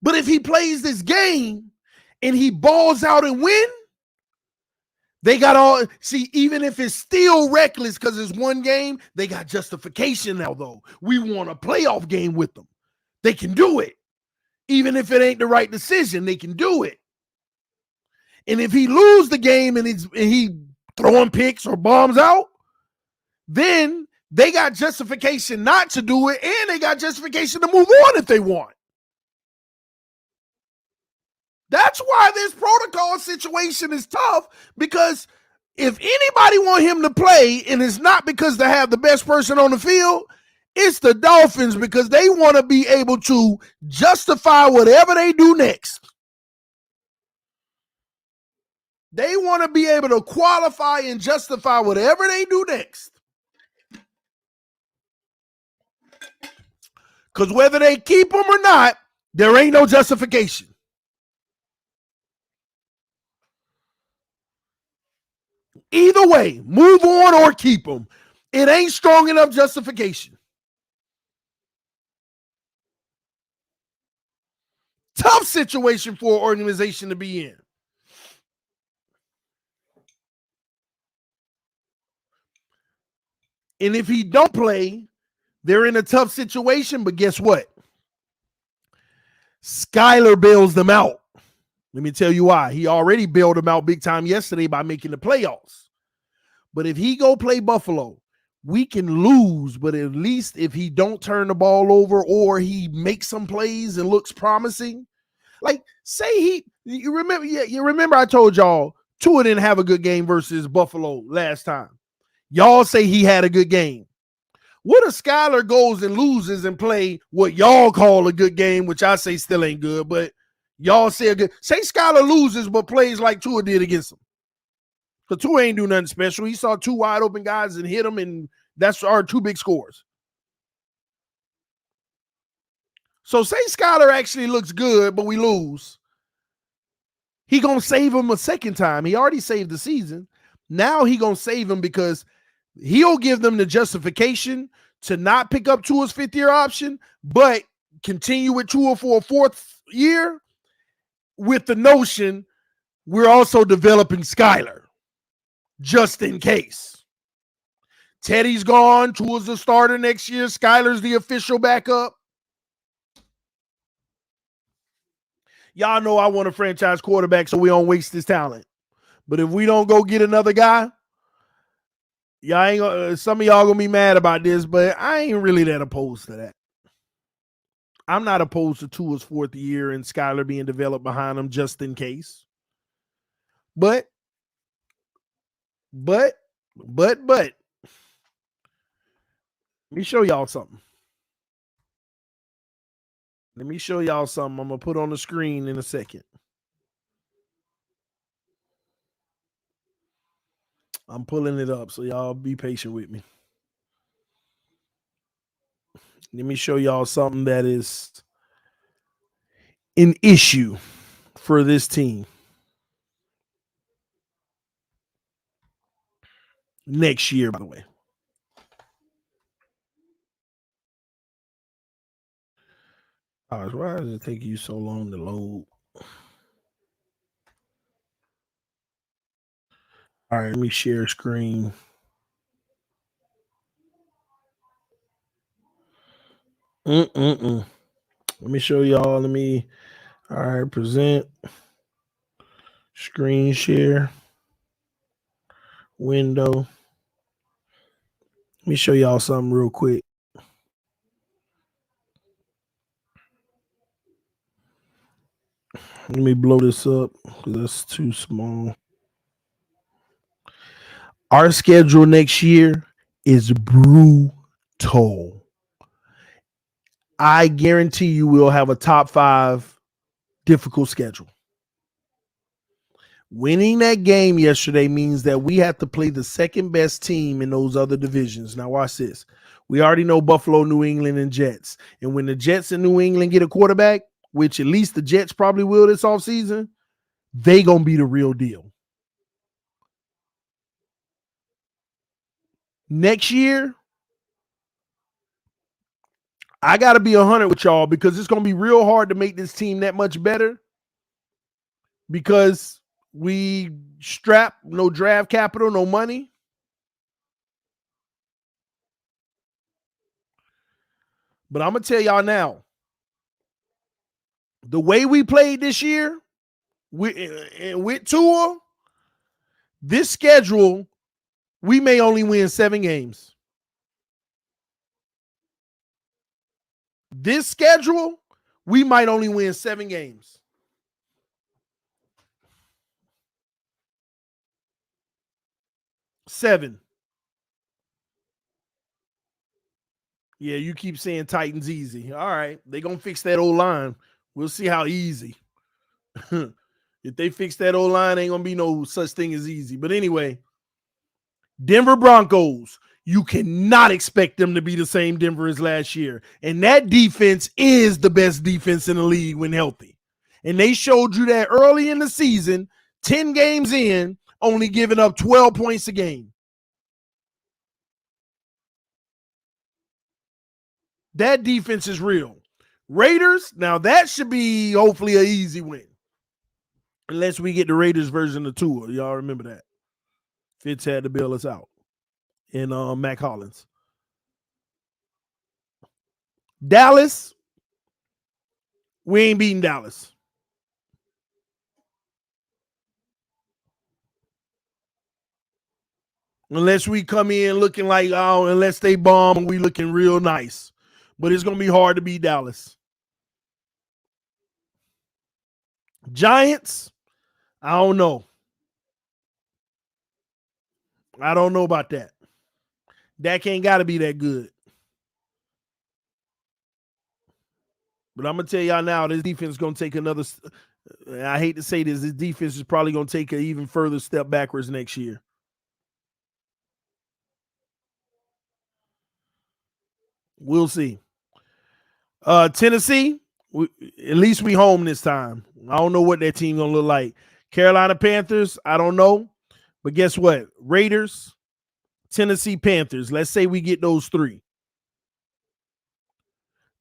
S2: But if he plays this game and he balls out and win, they got all, see, even if it's still reckless because it's one game, they got justification now, though. We want a playoff game with them. They can do it. Even if it ain't the right decision, they can do it. And if he lose the game and he throwing picks or bombs out, then they got justification not to do it, and they got justification to move on if they want. That's why this protocol situation is tough, because if anybody want him to play, and it's not because they have the best person on the field, it's the Dolphins, because they want to be able to justify whatever they do next. They want to be able to qualify and justify whatever they do next. Because whether they keep them or not, there ain't no justification. Either way, move on or keep him. It ain't strong enough justification. Tough situation for an organization to be in. And if he don't play, they're in a tough situation, but guess what? Skylar bails them out. Let me tell you why. He already bailed them out big time yesterday by making the playoffs. But if he go play Buffalo, we can lose, but at least if he don't turn the ball over or he makes some plays and looks promising, like say you remember I told y'all Tua didn't have a good game versus Buffalo last time. Y'all say he had a good game. What if Skylar goes and loses and play what y'all call a good game, which I say still ain't good, but y'all say a good. Say Skylar loses but plays like Tua did against him. Because Tua ain't do nothing special. He saw two wide open guys and hit them, and that's our two big scores. So say Skylar actually looks good, but we lose. He going to save him a second time. He already saved the season. Now he going to save him because he'll give them the justification to not pick up Tua's fifth-year option, but continue with Tua for a fourth year with the notion we're also developing Skylar just in case. Teddy's gone. Tua's the starter next year. Skylar's the official backup. Y'all know I want a franchise quarterback so we don't waste his talent. But if we don't go get another guy, y'all ain't gonna, some of y'all gonna be mad about this, but I ain't really that opposed to that. I'm not opposed to Tua's fourth year and Skylar being developed behind him just in case. But let me show y'all something. Let me show y'all something I'm going to put on the screen in a second. I'm pulling it up, so y'all be patient with me. Let me show y'all something that is an issue for this team next year, by the way. Why does it take you so long to load? All right, let me share screen. Let me show y'all. All right, present. Screen share. Window. Let me show y'all something real quick. Let me blow this up because that's too small. Our schedule next year is brutal. I guarantee you we'll have a top 5 difficult schedule. Winning that game yesterday means that we have to play the second best team in those other divisions. Now watch this. We already know Buffalo, New England, and Jets. And when the Jets and New England get a quarterback, which at least the Jets probably will this offseason, they going to be the real deal. Next year, I got to be 100 with y'all because it's going to be real hard to make this team that much better because we strap no draft capital, no money. But I'm going to tell y'all now, the way we played this year with Tua, this schedule, we may only win 7 games. This schedule, we might only win 7 games. Seven. Yeah, you keep saying Titans easy. All right, they're going to fix that O-line. We'll see how easy. If they fix that O-line, ain't going to be no such thing as easy. But anyway, Denver Broncos, you cannot expect them to be the same Denver as last year. And that defense is the best defense in the league when healthy. And they showed you that early in the season, 10 games in, only giving up 12 points a game. That defense is real. Raiders, now that should be hopefully an easy win. Unless we get the Raiders version of Tua. Y'all remember that. Fitz had to bail us out in Mac Hollins. Dallas, we ain't beating Dallas. Unless we come in looking like, unless they bomb and we looking real nice. But it's going to be hard to beat Dallas. Giants, I don't know. I don't know about that. Dak ain't got to be that good. But I'm going to tell y'all now, this defense is going to take another, I hate to say this defense is probably going to take an even further step backwards next year. We'll see. Tennessee, at least we home this time. I don't know what that team going to look like. Carolina Panthers, I don't know. But guess what? Raiders, Tennessee, Panthers. Let's say we get those three.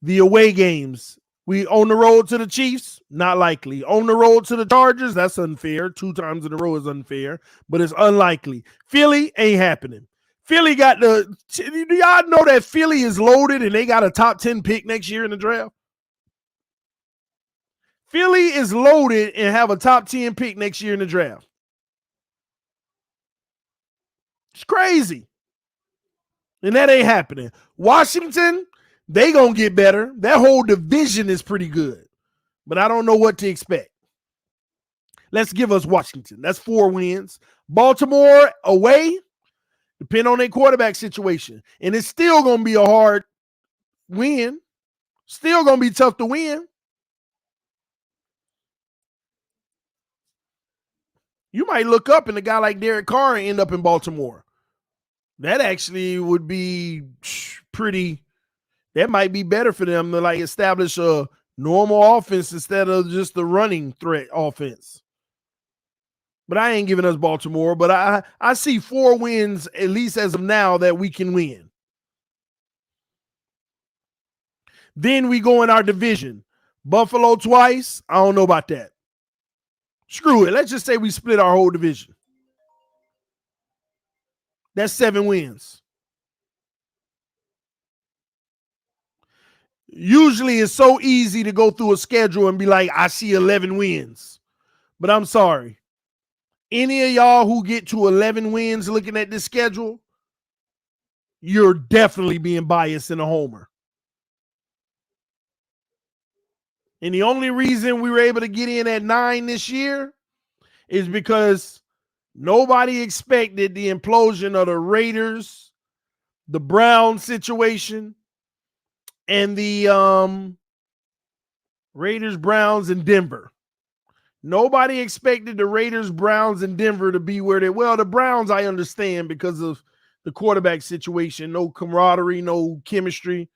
S2: The away games. We on the road to the Chiefs? Not likely. On the road to the Chargers? That's unfair. 2 times in a row is unfair, but it's unlikely. Philly ain't happening. Philly got do y'all know that Philly is loaded and they got a top 10 pick next year in the draft? Philly is loaded and have a top 10 pick next year in the draft. It's crazy. And that ain't happening. Washington, they gonna get better. That whole division is pretty good. But I don't know what to expect. Let's give us Washington. That's 4 wins. Baltimore away, depend on their quarterback situation. And it's still gonna be a hard win. Still gonna be tough to win. You might look up and a guy like Derek Carr end up in Baltimore. That actually would be pretty. That might be better for them to like establish a normal offense instead of just the running threat offense. But I ain't giving us Baltimore. But I see 4 wins, at least as of now, that we can win. Then we go in our division. Buffalo twice. I don't know about that. Screw it. Let's just say we split our whole division. That's 7 wins. Usually it's so easy to go through a schedule and be like, I see 11 wins. But I'm sorry. Any of y'all who get to 11 wins looking at this schedule, you're definitely being biased and a homer. And the only reason we were able to get in at 9 this year is because nobody expected the implosion of the Raiders, the Browns situation, and the Raiders, Browns, and Denver. Nobody expected the Raiders, Browns, and Denver to be where they were. Well, the Browns, I understand because of the quarterback situation. No camaraderie, no chemistry.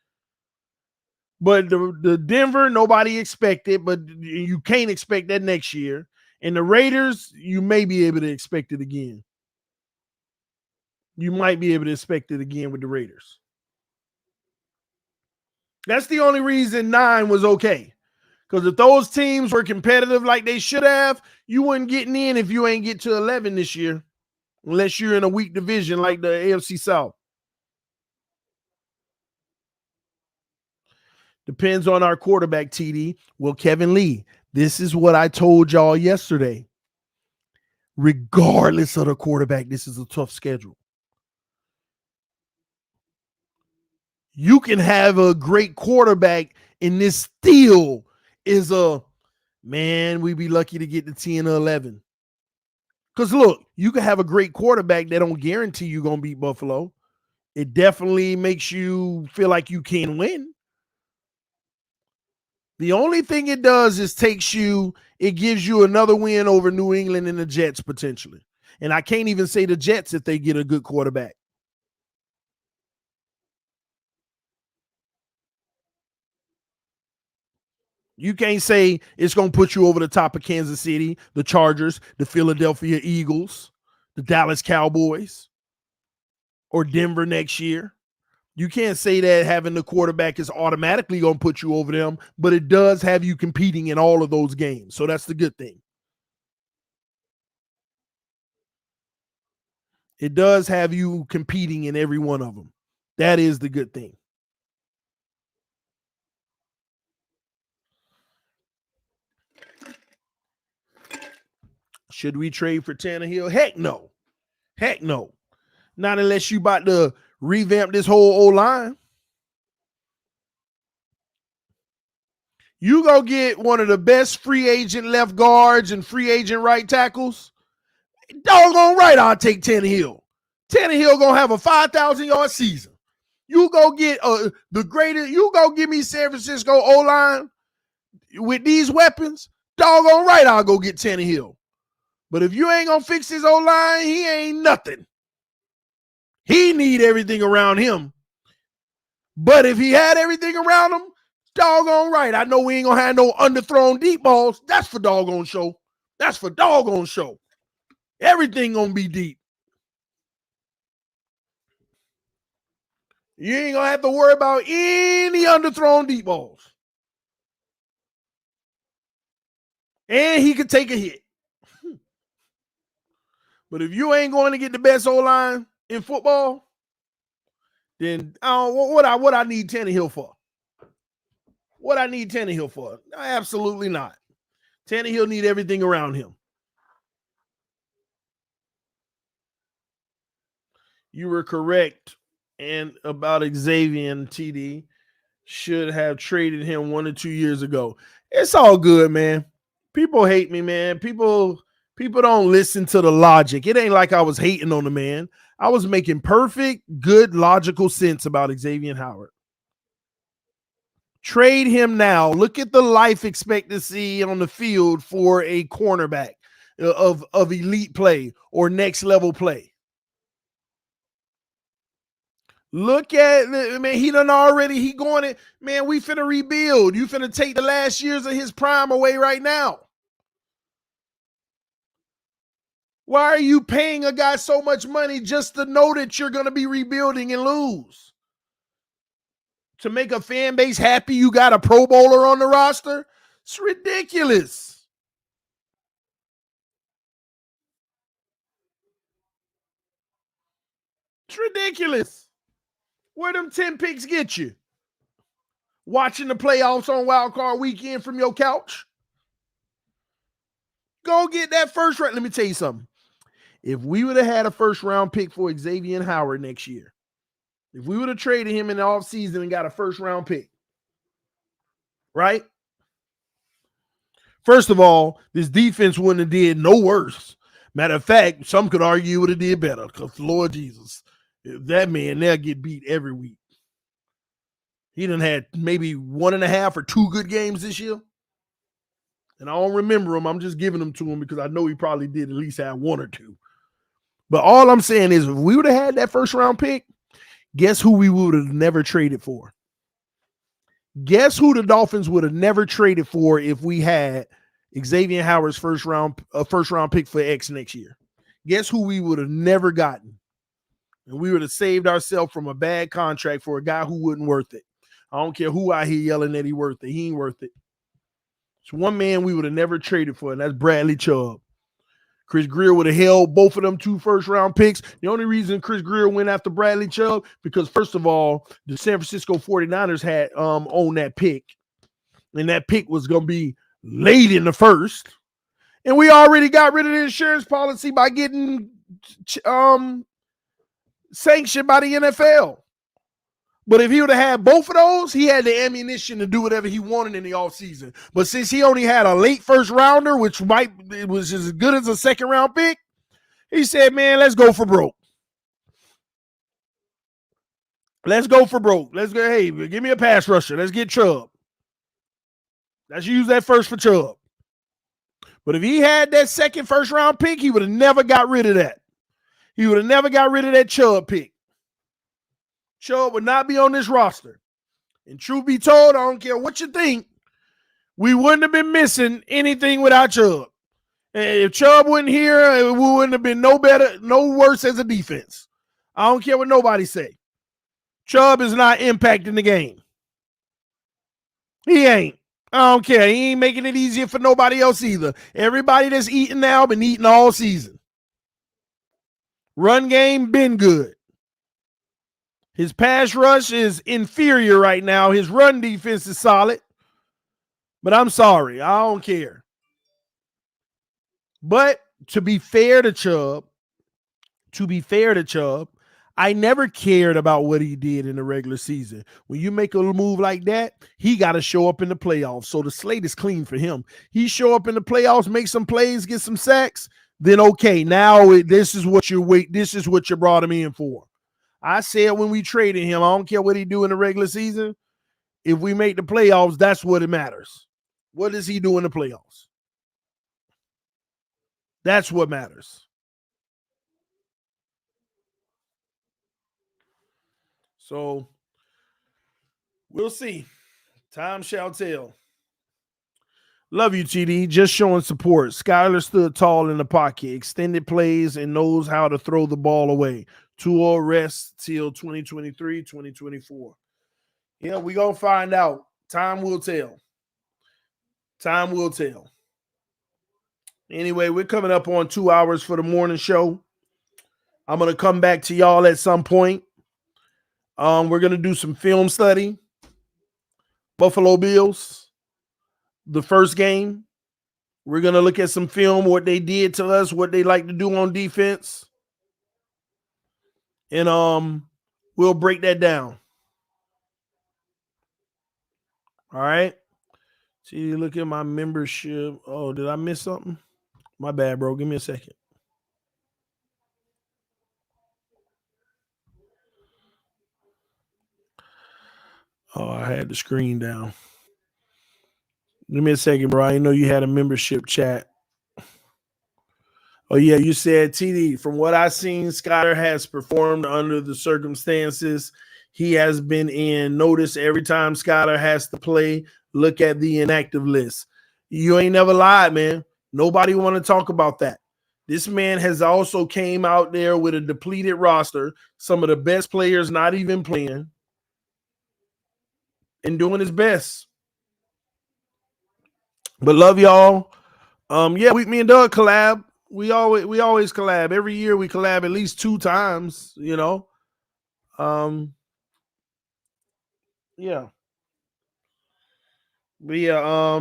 S2: But the Denver, nobody expected, but you can't expect that next year. And the Raiders, you may be able to expect it again. You might be able to expect it again with the Raiders. That's the only reason 9 was okay. Because if those teams were competitive like they should have, you wouldn't get in if you ain't get to 11 this year. Unless you're in a weak division like the AFC South. Depends on our quarterback, TD. Well, Kevin Lee, this is what I told y'all yesterday. Regardless of the quarterback, this is a tough schedule. You can have a great quarterback, and this still is we'd be lucky to get to 10 or 11. Because look, you can have a great quarterback that don't guarantee you're going to beat Buffalo. It definitely makes you feel like you can win. The only thing it does is it gives you another win over New England and the Jets potentially. And I can't even say the Jets if they get a good quarterback. You can't say it's going to put you over the top of Kansas City, the Chargers, the Philadelphia Eagles, the Dallas Cowboys or Denver next year. You can't say that having the quarterback is automatically going to put you over them, but it does have you competing in all of those games. So that's the good thing. It does have you competing in every one of them. That is the good thing. Should we trade for Tannehill? Heck no. Heck no. Not unless you about to revamp this whole O-line. You go get one of the best free agent left guards and free agent right tackles. Doggone right, I'll take Tannehill. Tannehill gonna have a 5,000-yard season. You go get the greatest. You go give me San Francisco O-line with these weapons. Doggone right, I'll go get Tannehill. But if you ain't gonna fix his O-line, he ain't nothing. He need everything around him. But if he had everything around him, doggone right. I know we ain't gonna have no underthrown deep balls. That's for doggone show. That's for doggone show. Everything gonna be deep. You ain't gonna have to worry about any underthrown deep balls. And he could take a hit. But if you ain't going to get the best O-line in football, then what I need Tannehill for? What I need Tannehill for? Absolutely not. Tannehill need everything around him. You were correct and about Xavier and TD. Should have traded him 1 or 2 years ago. It's all good, man. People hate me, man. People don't listen to the logic. It ain't like I was hating on the man. I was making perfect, good, logical sense about Xavier Howard. Trade him now. Look at the life expectancy on the field for a cornerback of elite play or next level play. Look at, man, he done already, he going it. Man, we finna rebuild. You finna take the last years of his prime away right now. Why are you paying a guy so much money just to know that you're going to be rebuilding and lose? To make a fan base happy you got a Pro Bowler on the roster? It's ridiculous. It's ridiculous. Where them 10 picks get you? Watching the playoffs on Wild Card Weekend from your couch? Go get that first round. Let me tell you something. If we would have had a first-round pick for Xavier Howard next year, if we would have traded him in the offseason and got a first-round pick, right? First of all, this defense wouldn't have did no worse. Matter of fact, some could argue it would have did better because, Lord Jesus, that man, they'll get beat every week. He done had maybe 1.5 or 2 good games this year. And I don't remember him. I'm just giving them to him because I know he probably did at least have 1 or 2. But all I'm saying is if we would have had that first round pick, guess who we would have never traded for? Guess who the Dolphins would have never traded for if we had Xavier Howard's first round pick for X next year? Guess who we would have never gotten? And we would have saved ourselves from a bad contract for a guy who wasn't worth it. I don't care who I hear yelling that he worth it. He ain't worth it. It's one man we would have never traded for, and that's Bradley Chubb. Chris Greer would have held both of them 2 first-round picks. The only reason Chris Greer went after Bradley Chubb, because first of all, the San Francisco 49ers had owned that pick, and that pick was going to be late in the first. And we already got rid of the insurance policy by getting sanctioned by the NFL. But if he would have had both of those, he had the ammunition to do whatever he wanted in the offseason. But since he only had a late first rounder, which was as good as a second round pick, he said, man, let's go for broke. Let's go for broke. Let's go, hey, give me a pass rusher. Let's get Chubb. Let's use that first for Chubb. But if he had that second first round pick, he would have never got rid of that. He would have never got rid of that Chubb pick. Chubb would not be on this roster. And truth be told, I don't care what you think, we wouldn't have been missing anything without Chubb. If Chubb wasn't here, we wouldn't have been no better, no worse as a defense. I don't care what nobody say. Chubb is not impacting the game. He ain't. I don't care. He ain't making it easier for nobody else either. Everybody that's eating now been eating all season. Run game been good. His pass rush is inferior right now. His run defense is solid. But I'm sorry. I don't care. But to be fair to Chubb, I never cared about what he did in the regular season. When you make a move like that, he got to show up in the playoffs. So the slate is clean for him. He show up in the playoffs, make some plays, get some sacks, then okay, now this is what you brought him in for. I said when we traded him, I don't care what he do in the regular season. If we make the playoffs, that's what it matters. What does he do in the playoffs? That's what matters. So we'll see. Time shall tell. Love you, TD. Just showing support. Skylar stood tall in the pocket, extended plays, and knows how to throw the ball away. Tua rests till 2023, 2024. Yeah, we're going to find out. Time will tell. Time will tell. Anyway, we're coming up on 2 hours for the morning show. I'm going to come back to y'all at some point. We're going to do some film study. Buffalo Bills, the first game. We're going to look at some film, what they did to us, what they like to do on defense. And we'll break that down. All right. See, look at my membership. Oh, did I miss something? My bad, bro. Give me a second. Oh, I had the screen down. Give me a second, bro. I didn't know you had a membership chat. Oh, yeah, you said, TD, from what I've seen, Skylar has performed under the circumstances. He has been in. Notice every time Skylar has to play, look at the inactive list. You ain't never lied, man. Nobody want to talk about that. This man has also came out there with a depleted roster, some of the best players not even playing, and doing his best. But love y'all. Yeah, me and Doug collab. We always collab. Every year we collab at least 2 times, you know. Yeah. But yeah,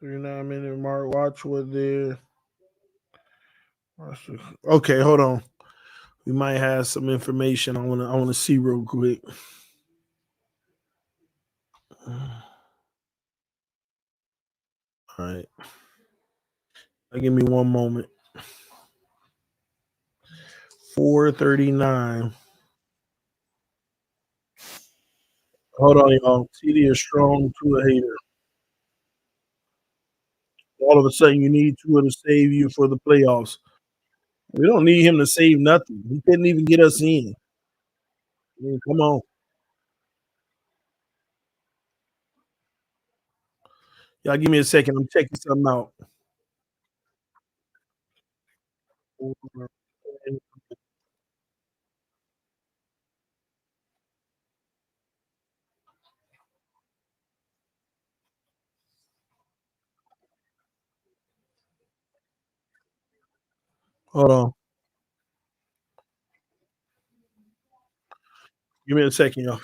S2: 39-minute mark. Watch what they're okay, hold on. We might have some information I wanna see real quick. All right. Give me one moment. 439. Hold on, y'all. TD is strong to a hater. All of a sudden, you need Tua to save you for the playoffs. We don't need him to save nothing. He couldn't even get us in. I mean, come on. Y'all give me a second. I'm checking something out. Hold on. Give me a second, y'all.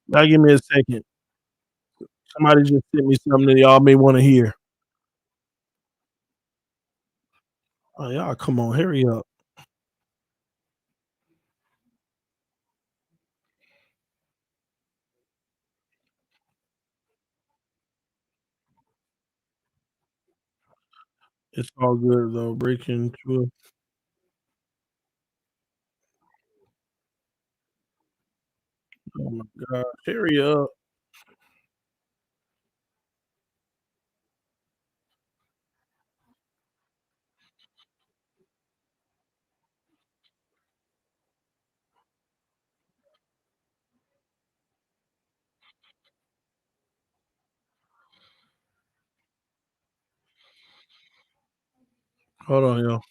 S2: Y'all give me a second. Somebody just sent me something that y'all may want to hear. Oh, y'all, come on, hurry up. It's all good though. Breaking through. Oh my god. Hurry up. Hold on, y'all.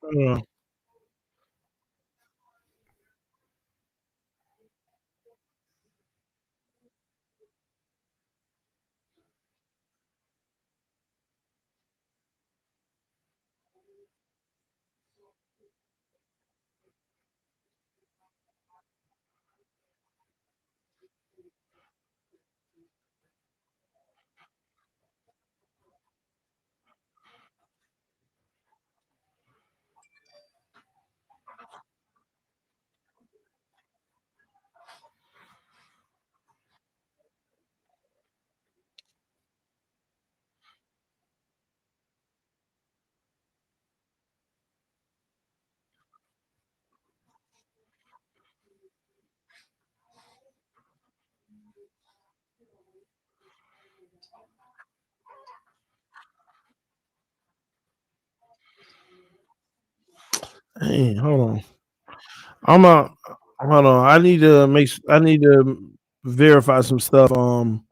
S2: Hold on. Hey, hold on. I'm a hold on. I need to verify some stuff. Um,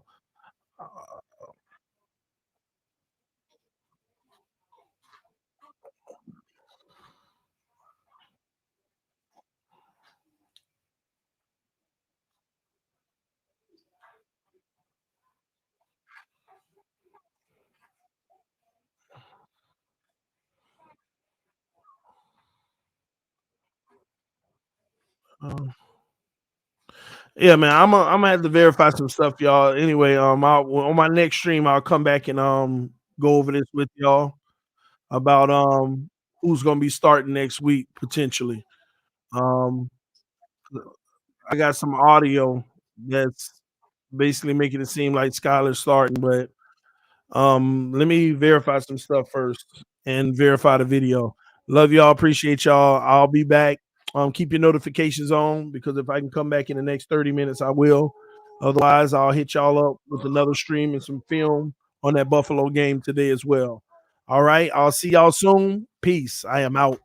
S2: yeah, man. I'm gonna have to verify some stuff, y'all. Anyway, on my next stream, I'll come back and go over this with y'all about who's gonna be starting next week potentially. Um, I got some audio that's basically making it seem like Skylar's starting, but let me verify some stuff first and verify the video. Love y'all, appreciate y'all. I'll be back. Keep your notifications on because if I can come back in the next 30 minutes, I will. Otherwise, I'll hit y'all up with another stream and some film on that Buffalo game today as well. All right, I'll see y'all soon. Peace. I am out.